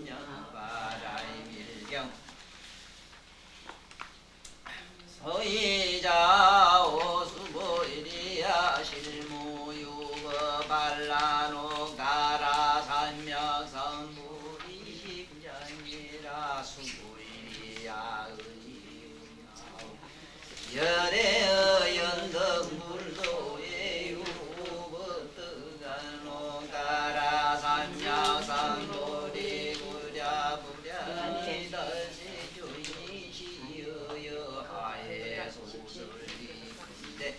천년바라의 밀경 서이자 오수보이리야 실무유거 발라노 가라 산명성불이 심장이라 수보이리야 열애의 연덕물도의 유버뜨가노 가라 산명성불이 부랴부랴니 덜시 주인이 시여여 하에 소설리근데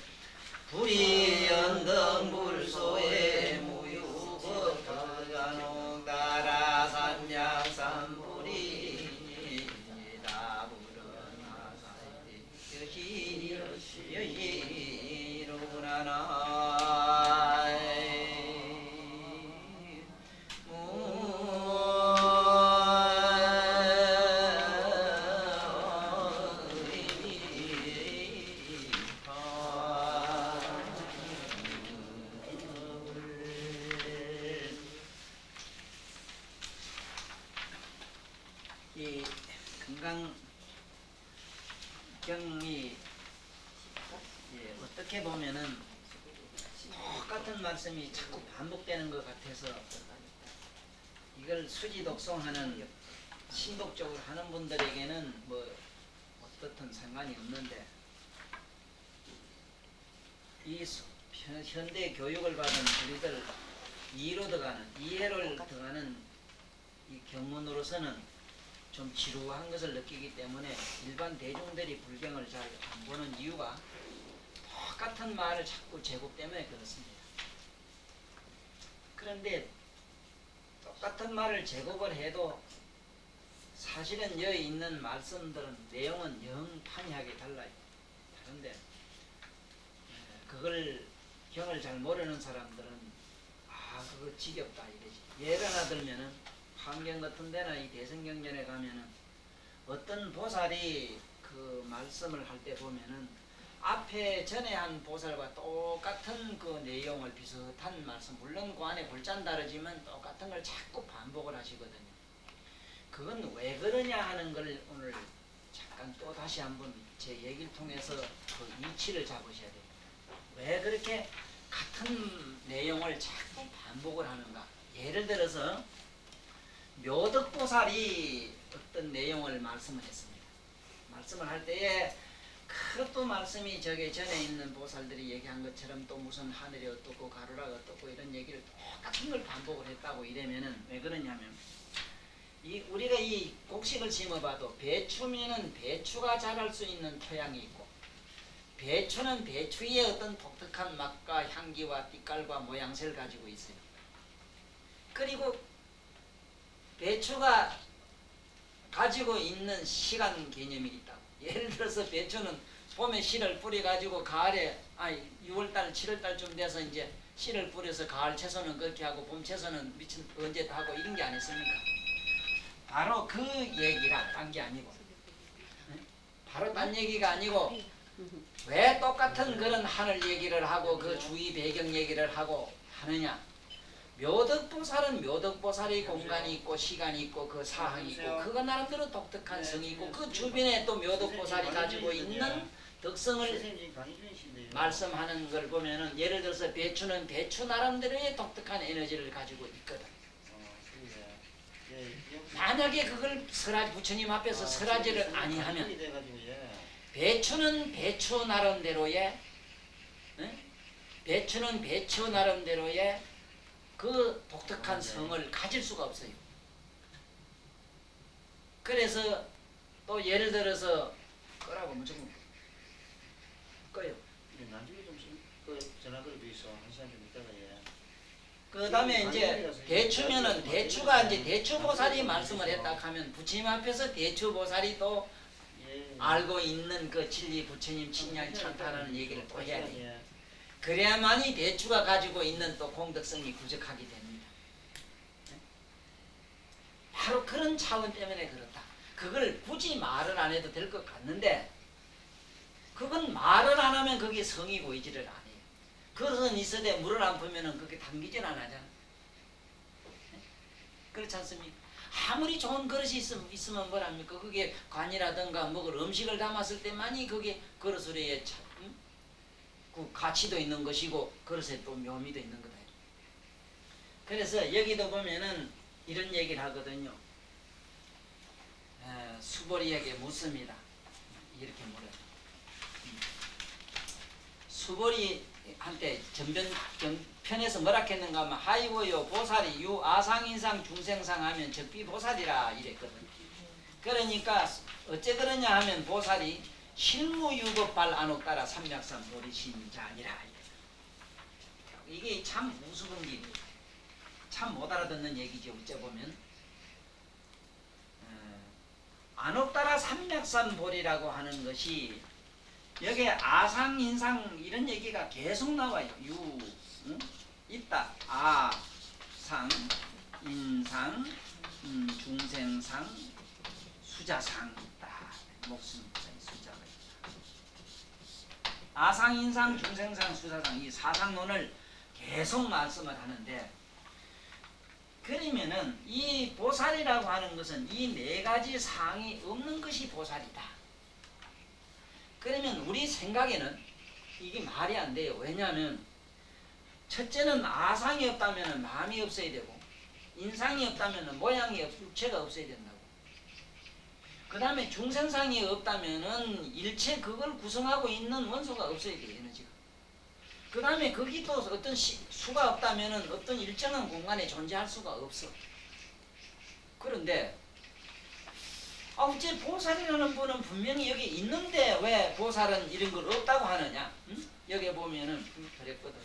불이 연덕물소에 무유버뜨가노 가라 산명성불이 여시로구나나 이 금강경이 어떻게 보면은 똑같은 말씀이 자꾸 반복되는 것 같아서 이걸 수지독송하는 신독적으로 하는 분들에게는 뭐 어떻든 상관이 없는데 이 현대 교육을 받은 우리들 이해를 더하는 이 경문으로서는 좀 지루한 것을 느끼기 때문에 일반 대중들이 불경을 잘 안 보는 이유가 똑같은 말을 자꾸 제곱 때문에 그렇습니다. 그런데 똑같은 말을 제곱을 해도 사실은 여기 있는 말씀들은 내용은 영판이하게 달라요. 다른데 그걸 경을 잘 모르는 사람들은 그거 지겹다 이러지. 예를 하나 들면은 환경 같은 데나 이 대성경전에 가면은 어떤 보살이 그 말씀을 할 때 보면은 앞에 전에 한 보살과 똑같은 그 내용을 비슷한 말씀, 물론 그 안에 골자는 다르지만 똑같은 걸 자꾸 반복을 하시거든요. 그건 왜 그러냐 하는 걸 오늘 잠깐 또 다시 한번 제 얘기를 통해서 그 이치를 잡으셔야 돼요. 왜 그렇게 같은 내용을 자꾸 반복을 하는가? 예를 들어서 묘덕보살이 어떤 내용을 말씀을 했습니다. 말씀을 할 때에 그것도 말씀이 저게 전에 있는 보살들이 얘기한 것처럼 또 무슨 하늘이 어떻고 가루라가 어떻고 이런 얘기를 똑같은 걸 반복을 했다고 이러면은 왜 그러냐면 우리가 이 곡식을 심어봐도 배추면은 배추가 자랄 수 있는 토양이 있고 배추는 배추의 어떤 독특한 맛과 향기와 빛깔과 모양새를 가지고 있어요. 그리고 배추가 가지고 있는 시간 개념이 있다고. 예를 들어서 배추는 봄에 씨를 뿌려가지고 가을에 6월달 7월달쯤 돼서 이제 씨를 뿌려서 가을 채소는 그렇게 하고 봄 채소는 미친 언제 다 하고 이런 게 아니었습니까? 바로 그 얘기라 딴 게 아니고 바로 딴 얘기가 아니고 왜 똑같은 그런 하늘 얘기를 하고 그 주위 배경 얘기를 하고 하느냐. 묘덕보살은 묘덕보살의 공간이 있고 시간이 있고 그 사항이 있고 그거 나름대로 독특한 성이 있고 그 주변에 또 묘덕보살이 가지고 있는 덕성을 말씀하는 걸 보면은 예를 들어서 배추는 배추 나름대로의 독특한 에너지를 가지고 있거든. 만약에 그걸 부처님 앞에서 설하지를 아니하면 배추는 배추 나름대로의 그 독특한 성을 가질 수가 없어요. 그래서 또 예를 들어서 끄라고 무조건 꺼요. 나중에 좀 전화 걸어도 있어. 한 시간 좀 있다가 그 다음에 이제 대추면은 대추가 이제 대추보살이 말씀을 했다 하면 부처님 앞에서 대추보살이 또 알고 있는 그 진리 부처님 친양 찬타라는 얘기를 또 해야 돼요. 그래야만이 대추가 가지고 있는 또 공덕성이 부족하게 됩니다. 바로 그런 차원 때문에 그렇다. 그걸 굳이 말을 안 해도 될 것 같는데 그건 말을 안 하면 그게 성이 보이지를 않아요. 그것은 있어도 물을 안 부으면 그게 담기질 안 하잖아. 그렇지 않습니까? 아무리 좋은 그릇이 있으면 뭐랍니까? 그게 관이라든가 먹을 음식을 담았을 때만이 그게 그릇으로의 그 가치도 있는 것이고 그릇에 또 묘미도 있는 거다. 그래서 여기도 보면은 이런 얘기를 하거든요. 수보리에게 묻습니다. 이렇게 물어요. 수보리한테 편에서 뭐라 했는가 하면 하이고요 보살이 유 아상인상 중생상 하면 적비보살이라 이랬거든요. 그러니까 어째 그러냐 하면 보살이 실무유법발 안옥따라 삼맥삼 보리신 자니라. 이게 참 우스분기 참 못 알아듣는 얘기죠. 어째 보면 안옥따라 삼맥삼 보리라고 하는 것이 여기에 아상, 인상 이런 얘기가 계속 나와요. 유, 응? 있다. 아상, 인상, 중생상, 수자상 있다. 목숨 수자가 있다. 아상, 인상, 중생상, 수자상 이 사상론을 계속 말씀을 하는데 그러면은 이 보살이라고 하는 것은 이 네 가지 상이 없는 것이 보살이다. 그러면 우리 생각에는 이게 말이 안 돼요. 왜냐하면 첫째는 아상이 없다면 마음이 없어야 되고 인상이 없다면 모양이 육체가 없어야 된다고. 그 다음에 중생상이 없다면 일체 그걸 구성하고 있는 원소가 없어야 돼요. 에너지가. 그 다음에 거기 또 어떤 수가 없다면 어떤 일정한 공간에 존재할 수가 없어. 그런데 어째 보살이라는 분은 분명히 여기 있는데 왜 보살은 이런 걸 없다고 하느냐? 응? 여기 보면은 그랬거든.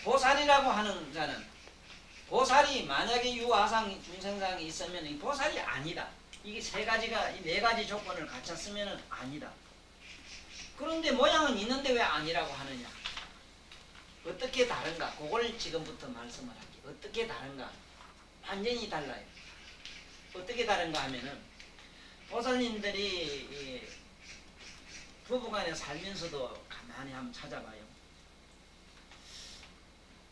보살이라고 하는 자는 보살이 만약에 유아상 중생상이 있으면 이 보살이 아니다. 이게 세 가지가 이 네 가지 조건을 갖췄으면은 아니다. 그런데 모양은 있는데 왜 아니라고 하느냐? 어떻게 다른가? 그걸 지금부터 말씀을 할게요. 어떻게 다른가? 완전히 달라요. 어떻게 다른가 하면은 보살님들이 부부간에 살면서도 가만히 한번 찾아봐요.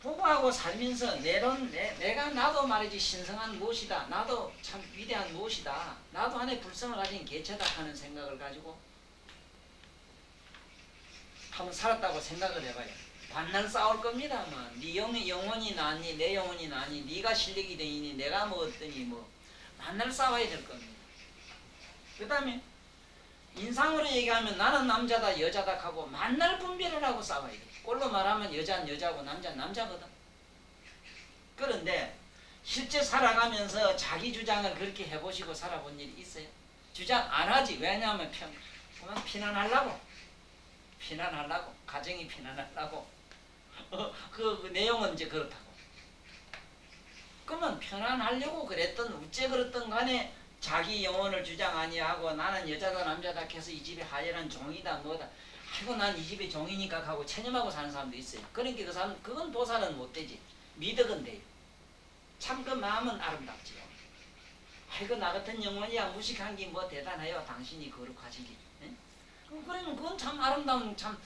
부부하고 살면서 내가 나도 말이지 신성한 무엇이다. 나도 참 위대한 무엇이다. 나도 하나의 불성을 가진 개체다 하는 생각을 가지고 한번 살았다고 생각을 해봐요. 반날 싸울 겁니다. 네 영혼이 나니 내 영혼이 나니 네가 실력이 되니 내가 뭐 어떠니 뭐 만날 싸워야 될 겁니다. 그 다음에 인상으로 얘기하면 나는 남자다 여자다 하고 만날 분별을 하고 싸워야 돼. 꼴로 말하면 여자는 여자고 남자는 남자거든. 그런데 실제 살아가면서 자기 주장을 그렇게 해보시고 살아본 일이 있어요? 주장 안 하지. 왜냐하면 그만 피난하려고 가정이 피난하려고 그 내용은 이제 그렇다고. 그러면 편안하려고 그랬던 어째 그랬던 간에 자기 영혼을 주장 아니하고 나는 여자다 남자다 해서 이 집에 하열한 종이다 뭐다. 아이고 난 이 집의 종이니까 하고 체념하고 사는 사람도 있어요. 그러니까 그 사람 그건 보살은 못 되지. 미덕은 돼요. 참 그 마음은 아름답지요. 아이고 나 같은 영혼이야 무식한 게 뭐 대단해요. 당신이 거룩하시기. 예? 그러면 그건 참 아름다운 참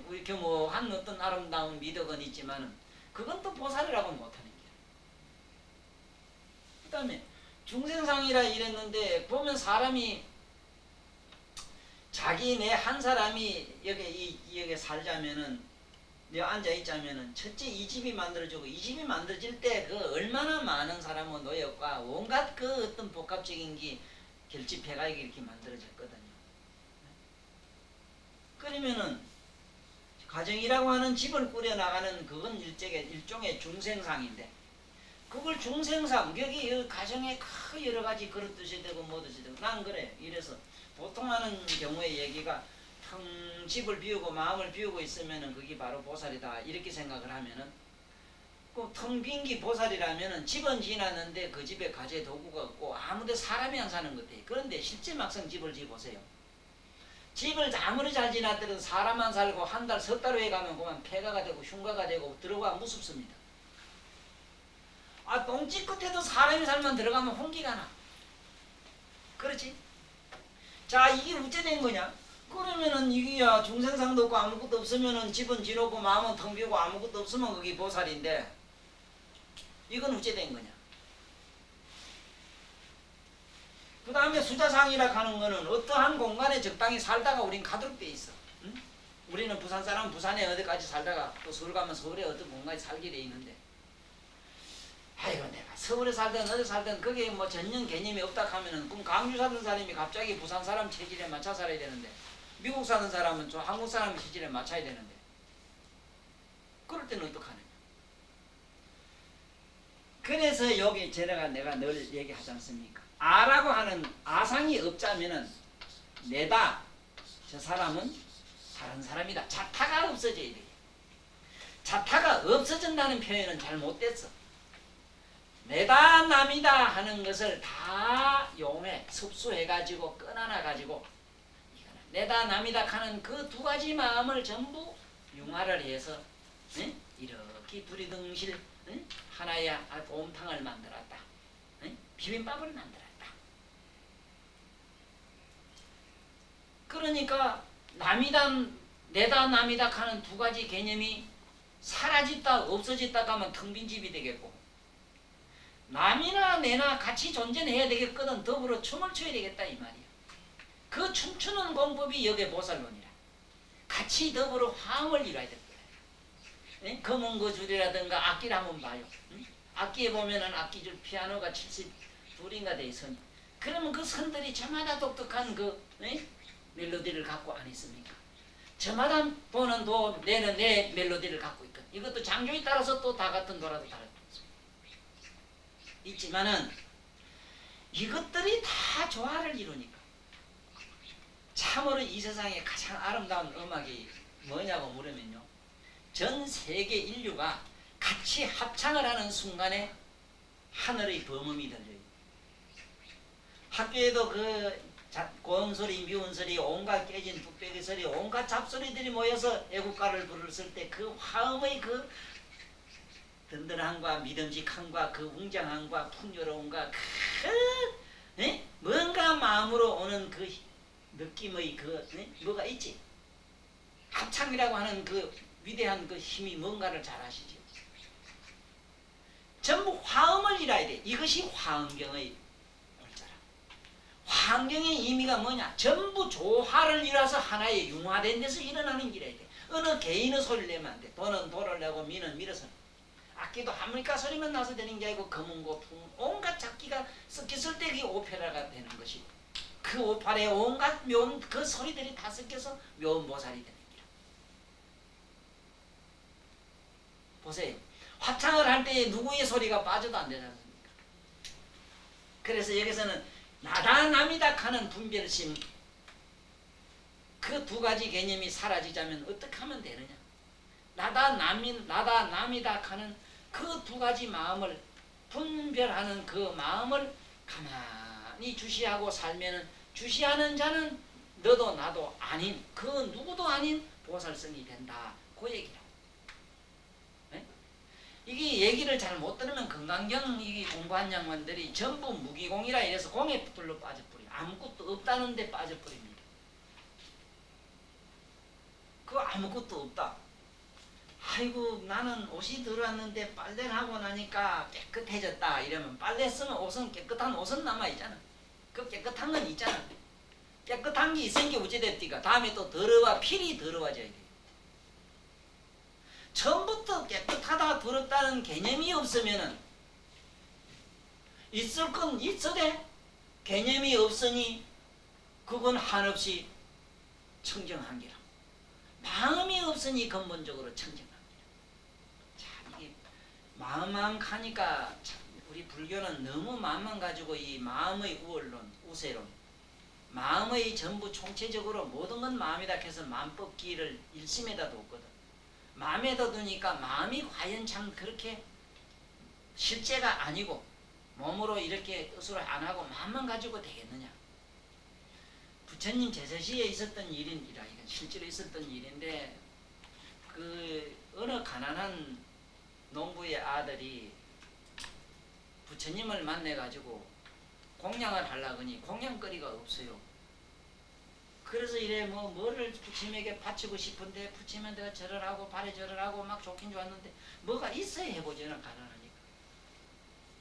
우리 교모한 어떤 아름다운 미덕은 있지만은 그건 또 보살이라고는 못하는 거예요. 그 다음에 중생상이라 이랬는데 보면 사람이 자기 내 한 사람이 여기 살자면은 내가 앉아 있자면은 첫째 이 집이 만들어지고 이 집이 만들어질 때 그 얼마나 많은 사람의 노력과 온갖 그 어떤 복합적인 게 결집해가 이렇게 만들어졌거든요. 그러면은 가정이라고 하는 집을 꾸려나가는 그건 일종의 중생상인데 그걸 중생상 여기 가정에 그 여러 가지 그릇듯이 되고 뭐듯이 되고 난 그래. 이래서 보통 하는 경우에 얘기가 텅 집을 비우고 마음을 비우고 있으면은 그게 바로 보살이다 이렇게 생각을 하면은 그 텅 빈 게 보살이라면은 집은 지났는데 그 집에 가재 도구가 없고 아무데 사람이 안 사는 것 같아요. 그런데 실제 막상 집을 지어보세요. 집을 아무리 잘 지났더라도 사람만 살고 한 달 석 달 후에 가면 그만 폐가가 되고 흉가가 되고 들어가 무섭습니다. 똥집 끝에도 사람이 살면 들어가면 홍기가 나. 그렇지? 자 이게 어째 된 거냐? 그러면은 이게야 중생상도 없고 아무것도 없으면은 집은 지놓고 마음은 텅 비고 아무것도 없으면 그게 보살인데 이건 어째 된 거냐? 수자상이라 하는 거는 어떠한 공간에 적당히 살다가 우린 가도록 돼 있어. 응? 우리는 부산 사람은 부산에 어디까지 살다가 또 서울 가면 서울에 어떤 공간에 살게 돼 있는데, 아이고 내가 서울에 살든 어디 살든 그게 뭐 전혀 개념이 없다 하면은, 그럼 강주 사는 사람이 갑자기 부산 사람 체질에 맞춰 살아야 되는데, 미국 사는 사람은 좀 한국 사람 체질에 맞춰야 되는데, 그럴 때는 어떡하느냐. 그래서 여기 내가 늘 얘기하지 않습니까? 아라고 하는 아상이 없자면은 내다, 저 사람은 다른 사람이다. 자타가 없어져야 돼. 자타가 없어진다는 표현은 잘 못됐어. 내다 남이다 하는 것을 다 용해 섭수해가지고 끊어놔가지고 내다 남이다 하는 그 두 가지 마음을 전부 융화를 해서, 응? 이렇게 두리둥실, 응? 하나의 곰탕을 만들었다. 응? 비빔밥을 만들었다. 그러니까 남이다 내다 남이다 하는 두 가지 개념이 사라졌다 없어졌다 하면 텅 빈 집이 되겠고, 남이나 내나 같이 존재해야 되겠거든 더불어 춤을 춰야 되겠다 이 말이야. 그 춤추는 공법이 여기에 보살론이라. 같이 더불어 화음을 이뤄야 될 거야. 검은거줄이라든가 악기를 한번 봐요. 응? 악기에 보면은 악기줄 피아노가 72인가 돼 있으니, 그러면 그 선들이 저마다 독특한 그 멜로디를 갖고 안 있습니까? 저마다 보는 도 내는 내 멜로디를 갖고 있거든. 이것도 장조에 따라서 또 다 같은 도라도 다르다. 있지만은 이것들이 다 조화를 이루니까 참으로 이 세상에 가장 아름다운 음악이 뭐냐고 물으면요, 전 세계 인류가 같이 합창을 하는 순간에 하늘의 범음이 들려요. 학교에도 그 고음 소리, 미운 소리, 온갖 깨진 뚝배기 소리, 온갖 잡소리들이 모여서 애국가를 부르실 때 그 화음의 그 든든함과 믿음직함과 그 웅장함과 풍요로움과 뭔가 마음으로 오는 그 느낌의 그 뭐가 있지. 합창이라고 하는 그 위대한 그 힘이 뭔가를 잘 아시죠. 전부 화음을 이뤄야 돼. 이것이 화음경의 올자라. 화음경의 의미가 뭐냐? 전부 조화를 이뤄서 하나의 융화된 데서 일어나는 길이야 돼. 어느 개인의 소리를 내면 안 돼. 도는 도를 내고 미는 밀어서. 악기도 하모니카 소리만 나서 되는 게 아니고 검은고 풍 온갖 작기가 섞였을 때 그게 오페라가 되는 것이고, 그 오페라의 온갖 묘한 그 소리들이 다 섞여서 묘한 모살이 되는 거야. 보세요. 합창을 할 때 누구의 소리가 빠져도 안 되지 않습니까? 그래서 여기서는 나다 남이다 하는 분별심, 그 두 가지 개념이 사라지자면 어떻게 하면 되느냐? 나다 남이다 하는 그 두 가지 마음을 분별하는 그 마음을 가만히 주시하고 살면은, 주시하는 자는 너도 나도 아닌 그 누구도 아닌 보살성이 된다. 그 얘기라고. 네? 이게 얘기를 잘 못 들으면 건강경 이게 공부한 양반들이 전부 무기공이라 이래서 공에 둘러 빠져버려. 아무것도 없다는데 빠져버립니다. 그거 아무것도 없다. 아이고 나는 옷이 들어왔는데 빨래를 하고 나니까 깨끗해졌다 이러면, 빨래 쓰면 옷은 깨끗한 옷은 남아있잖아. 그 깨끗한 건 있잖아. 깨끗한 게 있은 게 어찌됐디가 다음에 또 더러워 필이 더러워져야 돼. 처음부터 깨끗하다 더럽다는 개념이 없으면은 있을 건 있어대. 개념이 없으니 그건 한없이 청정한 게라. 마음이 없으니 근본적으로 청정한 마음만 가니까 우리 불교는 너무 마음만 가지고 이 마음의 우월론, 우세론, 마음의 전부 총체적으로 모든 건 마음이다 해서 마음법기를 일심에다 뒀거든. 마음에다 두니까 마음이 과연 참 그렇게 실제가 아니고 몸으로 이렇게 뜻으로 안 하고 마음만 가지고 되겠느냐. 부처님 제세시에 있었던 일이라, 이건 실제로 있었던 일인데, 그 어느 가난한 농부의 아들이 부처님을 만나가지고 공양을 하려거니 공양거리가 없어요. 그래서 이래 뭐를 부처님에게 바치고 싶은데 부처님한테 절을 하고 발에 절을 하고 막 좋긴 좋았는데 뭐가 있어야 해보지는 가능하니까.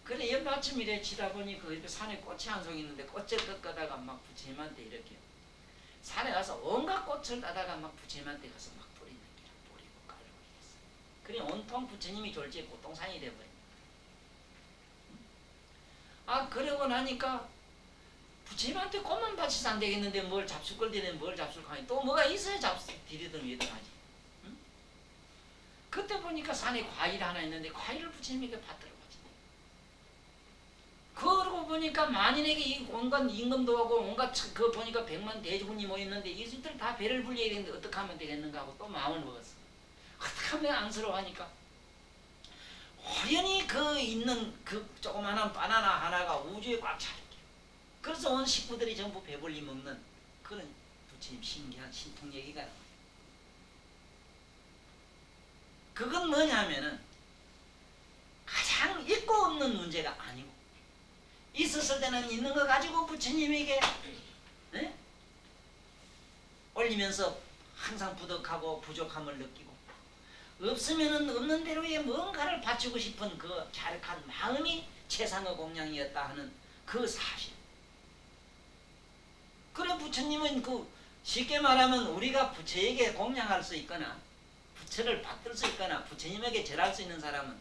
그래 연받침 이래 치다 보니 그 산에 꽃이 한 송 있는데 꽃을 꺾다가 막 부처님한테 이렇게 산에 가서 온갖 꽃을 따다가 막 부처님한테 가서 막 뿌리는 기라 뿌리고 깔고 이랬어. 그래 온통 부처님이 졸지에 꽃동산이 돼버린. 아 그러고 나니까 부처님한테 꽃만 바쳐서 안 되겠는데 뭘 잡숫걸 되네 뭘 잡숫하니 또 뭐가 있어야 디디든 위든하지. 응? 그때 보니까 산에 과일 하나 있는데 과일을 부처님에게 받들어 가지. 그러고 보니까 만인에게 온갖 임금도 하고 온갖 그 보니까 100만 대주군이 모였는데 이들들 다 배를 불려야 되는데 어떻게 하면 되겠는가 하고 또 마음을 먹었어. 어떻게 하면 안쓰러워하니까 호련히 그 있는 그 조그마한 바나나 하나가 우주에 꽉 차. 그래서 온 식구들이 전부 배불리 먹는 그런 부처님 신기한 신통 얘기가 나와요. 그건 뭐냐면은 가장 있고 없는 문제가 아니고 있었을 때는 있는 거 가지고 부처님에게 네? 올리면서 항상 부덕하고 부족함을 느끼고 없으면은 없는 대로의 뭔가를 바치고 싶은 그 갸륵한 마음이 최상의 공양이었다 하는 그 사실. 그래 부처님은 그 쉽게 말하면 우리가 부처에게 공양할 수 있거나 부처를 받들 수 있거나 부처님에게 절할 수 있는 사람은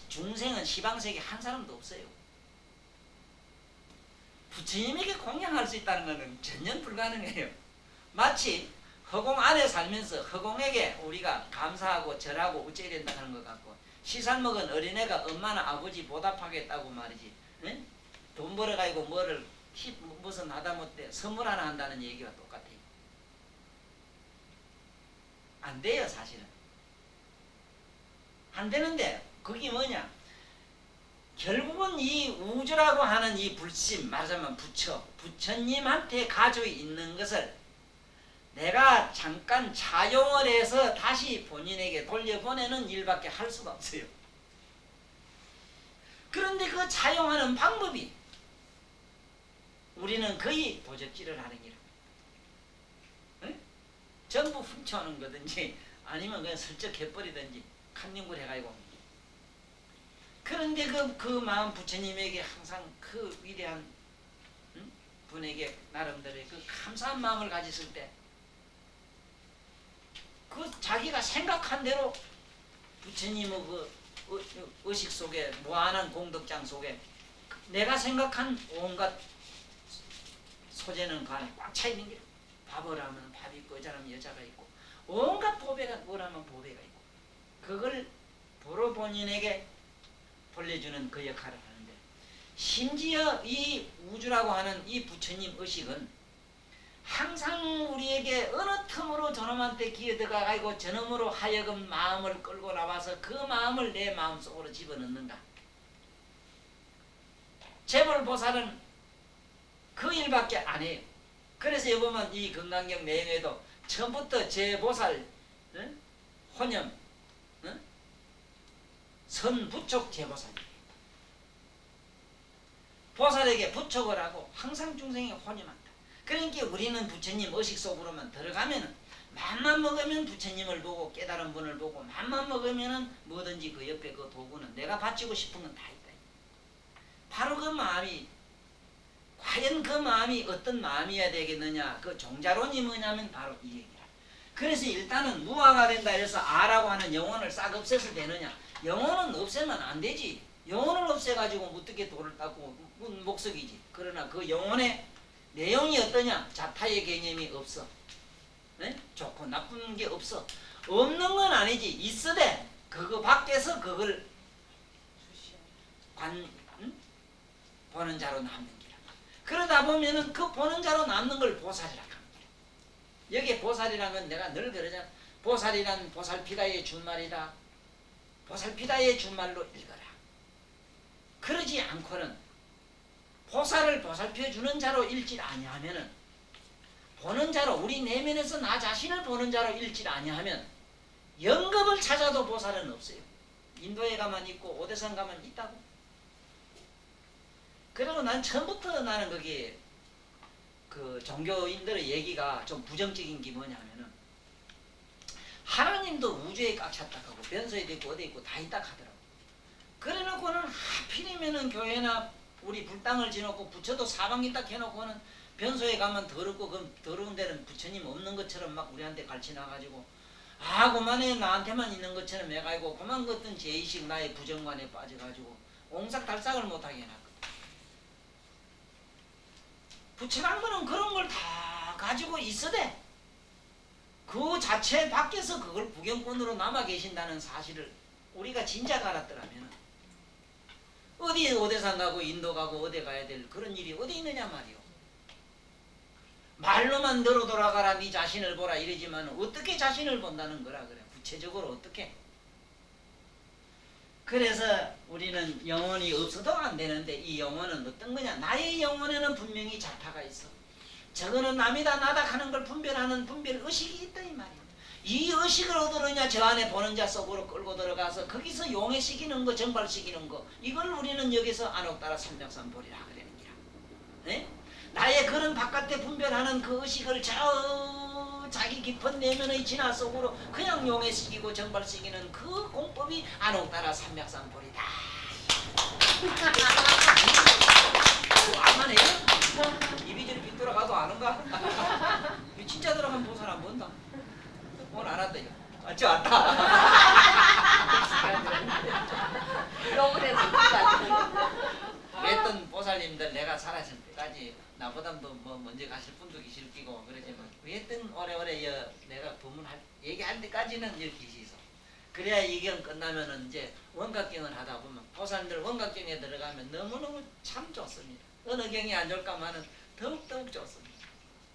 중생은 시방세계 한 사람도 없어요. 부처님에게 공양할 수 있다는 것은 전혀 불가능해요. 마치 허공 안에 살면서 허공에게 우리가 감사하고 절하고 어째야 된다는 것 같고 시살 먹은 어린애가 엄마나 아버지 보답하겠다고 말이지. 응? 돈 벌어가지고 뭐를 무슨 하다못해 선물 하나 한다는 얘기와 똑같아요. 안 돼요 사실은. 안 되는데 그게 뭐냐. 결국은 이 우주라고 하는 이 불심 말하자면 부처님한테 가지고 있는 것을 내가 잠깐 차용을 해서 다시 본인에게 돌려보내는 일밖에 할 수가 없어요. 그런데 그 차용하는 방법이 우리는 거의 도적질을 하는 기라. 응? 전부 훔쳐오는 거든지 아니면 그냥 슬쩍 해버리든지 칸닝굴 해가지고. 그런데 그 마음 부처님에게 항상 그 위대한 분에게 나름대로의 그 감사한 마음을 가졌을 때 그 자기가 생각한 대로 부처님의 그 의식 속에 무한한 공덕장 속에 내가 생각한 온갖 소재는 그 안에 꽉 차 있는 게 밥을 하면 밥이 있고 여자라면 여자가 있고 온갖 보배가 뭐라면 보배가 있고 그걸 도로 본인에게 돌려주는 그 역할을 하는데 심지어 이 우주라고 하는 이 부처님 의식은 항상 우리에게 어느 틈으로 저놈한테 기어들어가 가지고 저놈으로 하여금 마음을 끌고 나와서 그 마음을 내 마음속으로 집어넣는다. 재벌보살은 그 일밖에 안 해요. 그래서 여보면 이 건강경 내용에도 처음부터 제보살 혼염 선부촉 제보살이에요. 보살에게 부촉을 하고 항상 중생에 혼임한다. 그러니까 우리는 부처님 의식 속으로만 들어가면은 맘만 먹으면 부처님을 보고 깨달은 분을 보고 맘만 먹으면은 뭐든지 그 옆에 그 도구는 내가 바치고 싶은 건 다 있다. 바로 그 마음이 과연 그 마음이 어떤 마음이어야 되겠느냐 그 종자론이 뭐냐면 바로 이 얘기야. 그래서 일단은 무아가 된다 해서 아라고 하는 영혼을 싹 없애서 되느냐. 영혼은 없애면 안 되지. 영혼을 없애가지고 어떻게 돌을 닦고 목석이지. 그러나 그 영혼의 내용이 어떠냐? 자타의 개념이 없어. 네? 좋고 나쁜 게 없어. 없는 건 아니지. 있으되 그거 밖에서 그걸 보는 자로 남는 기라. 그러다 보면은 그 보는 자로 남는 걸 보살이라고 합니다. 여기에 보살이라는 건 내가 늘 그러잖아. 보살이란 보살피다의 준말이다. 보살피다의 준말로 읽어라. 그러지 않고는 보살을 보살펴주는 자로 읽질 아니하면은 보는 자로 우리 내면에서 나 자신을 보는 자로 읽질 아니하면 영겁을 찾아도 보살은 없어요. 인도에 가만 있고 오대산 가만 있다고. 그리고 난 처음부터 나는 거기 그 종교인들의 얘기가 좀 부정적인 게 뭐냐면은 하나님도 우주에 꽉 찼다 하고 변소에도 있고 어디 있고 다 있다 하더라고. 그래놓고는 하필이면은 교회나 우리 불당을 지놓고 부처도 사방이 딱 해놓고는 변소에 가면 더럽고 그 더러운 데는 부처님 없는 것처럼 막 우리한테 갈치나가지고 그만해 나한테만 있는 것처럼 해가지고 그만 그 어떤 제의식 나의 부정관에 빠져가지고 옹삭달싹을 못하게 해놨거든. 부처란 거는 그런 걸 다 가지고 있어대. 그 자체 밖에서 그걸 구경꾼으로 남아 계신다는 사실을 우리가 진작 알았더라면 어디 오대산 가고 인도 가고 어디 가야 될 그런 일이 어디 있느냐 말이오. 말로만 너로 돌아가라 네 자신을 보라 이러지만 어떻게 자신을 본다는 거라 그래. 구체적으로 어떻게. 그래서 우리는 영혼이 없어도 안 되는데 이 영혼은 어떤 거냐. 나의 영혼에는 분명히 자타가 있어. 저거는 남이다 나다 하는 걸 분별하는 분별의식이 있다 이 말이야. 이 의식을 얻으느냐 저 안에 보는 자 속으로 끌고 들어가서 거기서 용해시키는 거 정발시키는 거 이걸 우리는 여기서 안옥따라 삼맥삼보리라 그러는 거야. 네? 나의 그런 바깥에 분별하는 그 의식을 저 자기 깊은 내면의 진화 속으로 그냥 용해시키고 정발시키는 그 공법이 안옥따라 삼맥삼보리다. 안만 해요? 입이 빗돌아가도 아는가? 진짜 들어가면 보살 안 본다. 오늘 안 왔다 이거. 저 왔다. 너무 돼서 그랬던 보살님들 내가 살았을 때까지 나보다도 뭐 먼저 가실 분도 계실 끼고 그러지만 그랬던 오래오래 내가 법문할 얘기할 때까지는 이렇게 있어. 그래야 이경 끝나면은 이제 원각경을 하다 보면 보살들 원각경에 들어가면 너무너무 참 좋습니다. 어느 경이 안 좋을까마는 더욱더욱 좋습니다.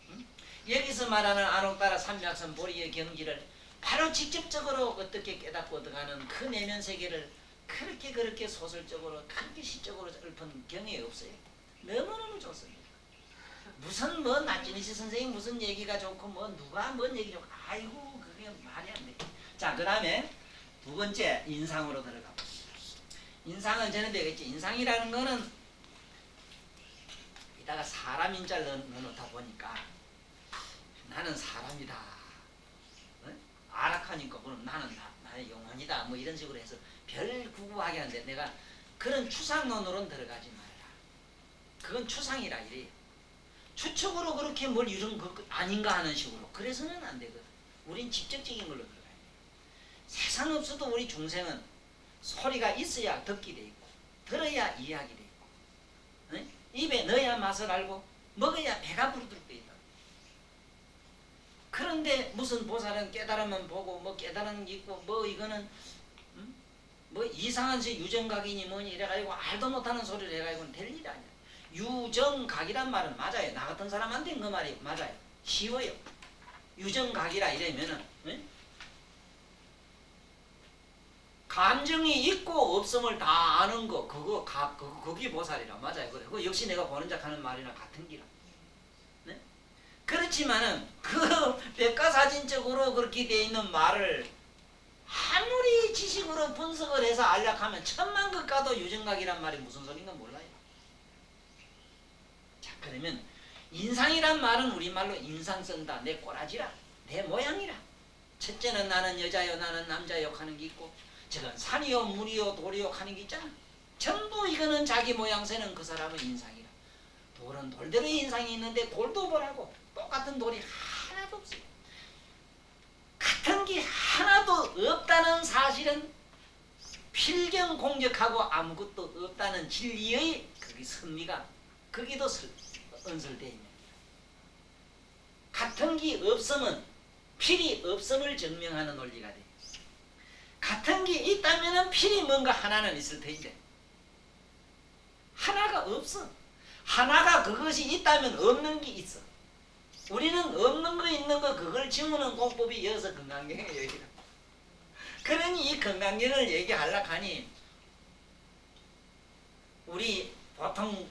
응? 여기서 말하는 안옥따라 삼맥삼 보리의 경지를 바로 직접적으로 어떻게 깨닫고 들어가는 그 내면 세계를 그렇게 소설적으로 그렇게 시적으로 읊은 경이 없어요. 너무너무 좋습니다. 무슨 뭐 나찌니시 선생님 무슨 얘기가 좋고 뭐 누가 뭔 얘기 좋고 아이고 그게 말이 안 돼. 자 그 다음에 두 번째 인상으로 들어가 봅니다. 인상은 전에 되겠지. 인상이라는 거는 이따가 사람 인자를 넣어놓다 보니까 나는 사람이다. 어? 아락하니까 그럼 나는 나의 영혼이다. 뭐 이런 식으로 해서 별 구구하게 하는데 내가 그런 추상론으로는 들어가지 말라. 그건 추상이라 이래요. 추측으로 그렇게 뭘 이런 거 아닌가 하는 식으로. 그래서는 안 되거든. 우린 직접적인 걸로 들어가요. 세상 없어도 우리 중생은 소리가 있어야 듣게 돼 있고 들어야 이해하게 돼 있고 응? 입에 넣어야 맛을 알고 먹어야 배가 부르도록 돼 있다. 그런데 무슨 보살은 깨달으면 보고 뭐 깨달은 게 있고 뭐 이거는 뭐 이상한 유정각이니 뭐니 이래가지고 알도 못하는 소리를 해가지고는 될 일이 아니야. 유정각이란 말은 맞아요. 나 같은 사람한테는 그 말이 맞아요. 쉬워요. 유정각이라 이러면은 응? 감정이 있고 없음을 다 아는 거 그거 거기 보살이라 맞아요. 그거 역시 내가 보는 자 하는 말이나 같은 기라. 네? 그렇지만은 그 백과사진적으로 그렇게 돼 있는 말을 아무리 지식으로 분석을 해서 알약하면 천만 것 가도 유정각이란 말이 무슨 소리인가 몰라요. 자 그러면 인상이란 말은 우리말로 인상 쓴다. 내 꼬라지라. 내 모양이라. 첫째는 나는 여자요 나는 남자요 하는 게 있고 저건 산이요 물이요 돌이요 하는 게 있잖아. 전부 이거는 자기 모양새는 그 사람의 인상이라. 돌은 돌대로의 인상이 있는데 돌도 보라고 똑같은 돌이 하나도 없어요. 같은 게 하나도 없다는 사실은 필경공적하고 아무것도 없다는 진리의 그게 선미가 거기도 언설되어 있는 거야. 같은 게 없으면 필이 없음을 증명하는 논리가 돼. 같은 게 있다면 필이 뭔가 하나는 있을 텐데 하나가 없어. 하나가 그것이 있다면 없는 게 있어. 우리는 없는 거 있는 거 그걸 지우는 공법이 여기서 건강경의 얘기다. 그러니 이 건강경을 얘기하려고 하니 우리 보통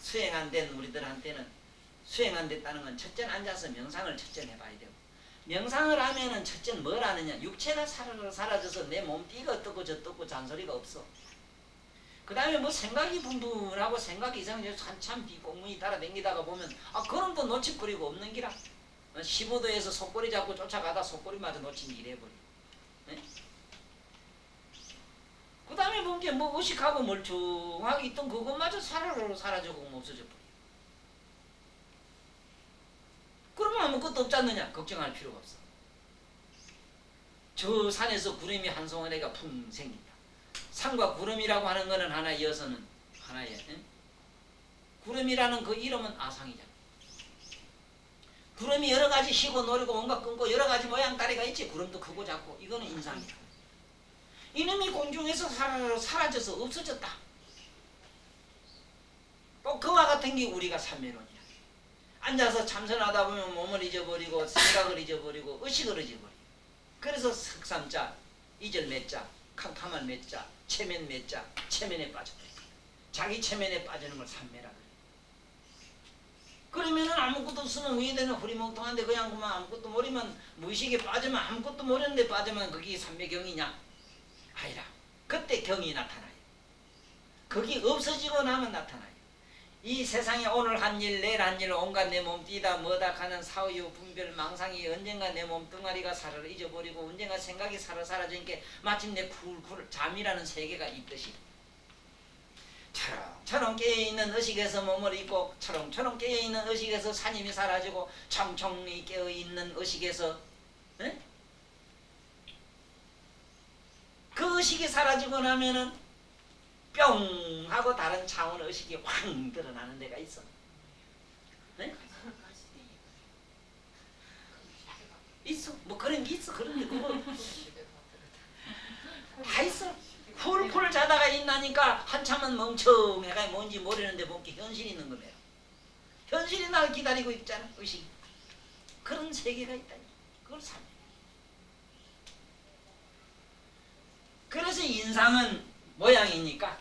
수행 안 된 우리들한테는 수행 안 됐다는 건 첫째는 앉아서 명상을 첫째 해봐야 되고 명상을 하면은 첫째는 뭘 하느냐. 육체가 사라져서 내 몸띠가 어떻고 저떻고 잔소리가 없어. 그 다음에 뭐 생각이 분분하고 생각이 이상해서 한참 뒷공문이 따라다니다가 보면 그럼 또 놓치버리고 없는 기라. 15도에서 속꼬리 잡고 쫓아가다 속꼬리마저 놓친 이래버려. 네? 그 다음에 본 게 뭐 의식하고 멀쩡하게 있던 그것마저 사라져고 없어져 버려. 그러면 아무것도 없지 않느냐? 걱정할 필요가 없어. 저 산에서 구름이 한 송이가 풍 생긴다. 산과 구름이라고 하는 거는 하나 이어서는 하나의 구름이라는 그 이름은 아상이잖아. 구름이 여러 가지 쉬고 노리고 뭔가 끊고 여러 가지 모양 다리가 있지. 구름도 크고 작고 이거는 인상이야. 이놈이 공중에서 사라져서 없어졌다. 또 그와 같은 게 우리가 삼매론이야. 앉아서 참선하다 보면 몸을 잊어버리고 생각을 잊어버리고 의식을 잊어버리고 그래서 석삼자, 이절 맺자, 캄캄한 맺자, 체면 맺자, 체면에 빠져버려. 자기 체면에 빠지는 걸 삼매라 그래. 그러면은 아무것도 없으면 위에대는 흐리멍텅한데 그냥 그만 아무것도 모르면 무의식에 빠지면 아무것도 모르는데 빠지면 그게 삼매경이냐? 아니라 그때 경이 나타나요. 그게 없어지고 나면 나타나요. 이 세상에 오늘 한 일 내일 한 일 온갖 내 몸 뛰다 뭐다 가는 사후 분별 망상이 언젠가 내 몸 덩어리가 살아 잊어버리고 언젠가 생각이 사라지니까 마침내 쿨쿨 잠이라는 세계가 있듯이 처럼 깨어있는 의식에서 몸을 잊고 처럼 깨어있는 의식에서 산임이 사라지고 청청히 깨어있는 의식에서 에? 그 의식이 사라지고 나면은 뿅 하고 다른 차원 의식이 확 드러나는 데가 있어. 네? 있어. 뭐 그런 게 있어. 그런 게 그거 다 있어. 훌훌 자다가 있나니까 한참은 멍청해가 뭔지 모르는데 뭔게 현실이 있는 거네요. 현실이 날 기다리고 있잖아. 의식. 그런 세계가 있다니. 그걸 삼. 그래서 인상은 모양이니까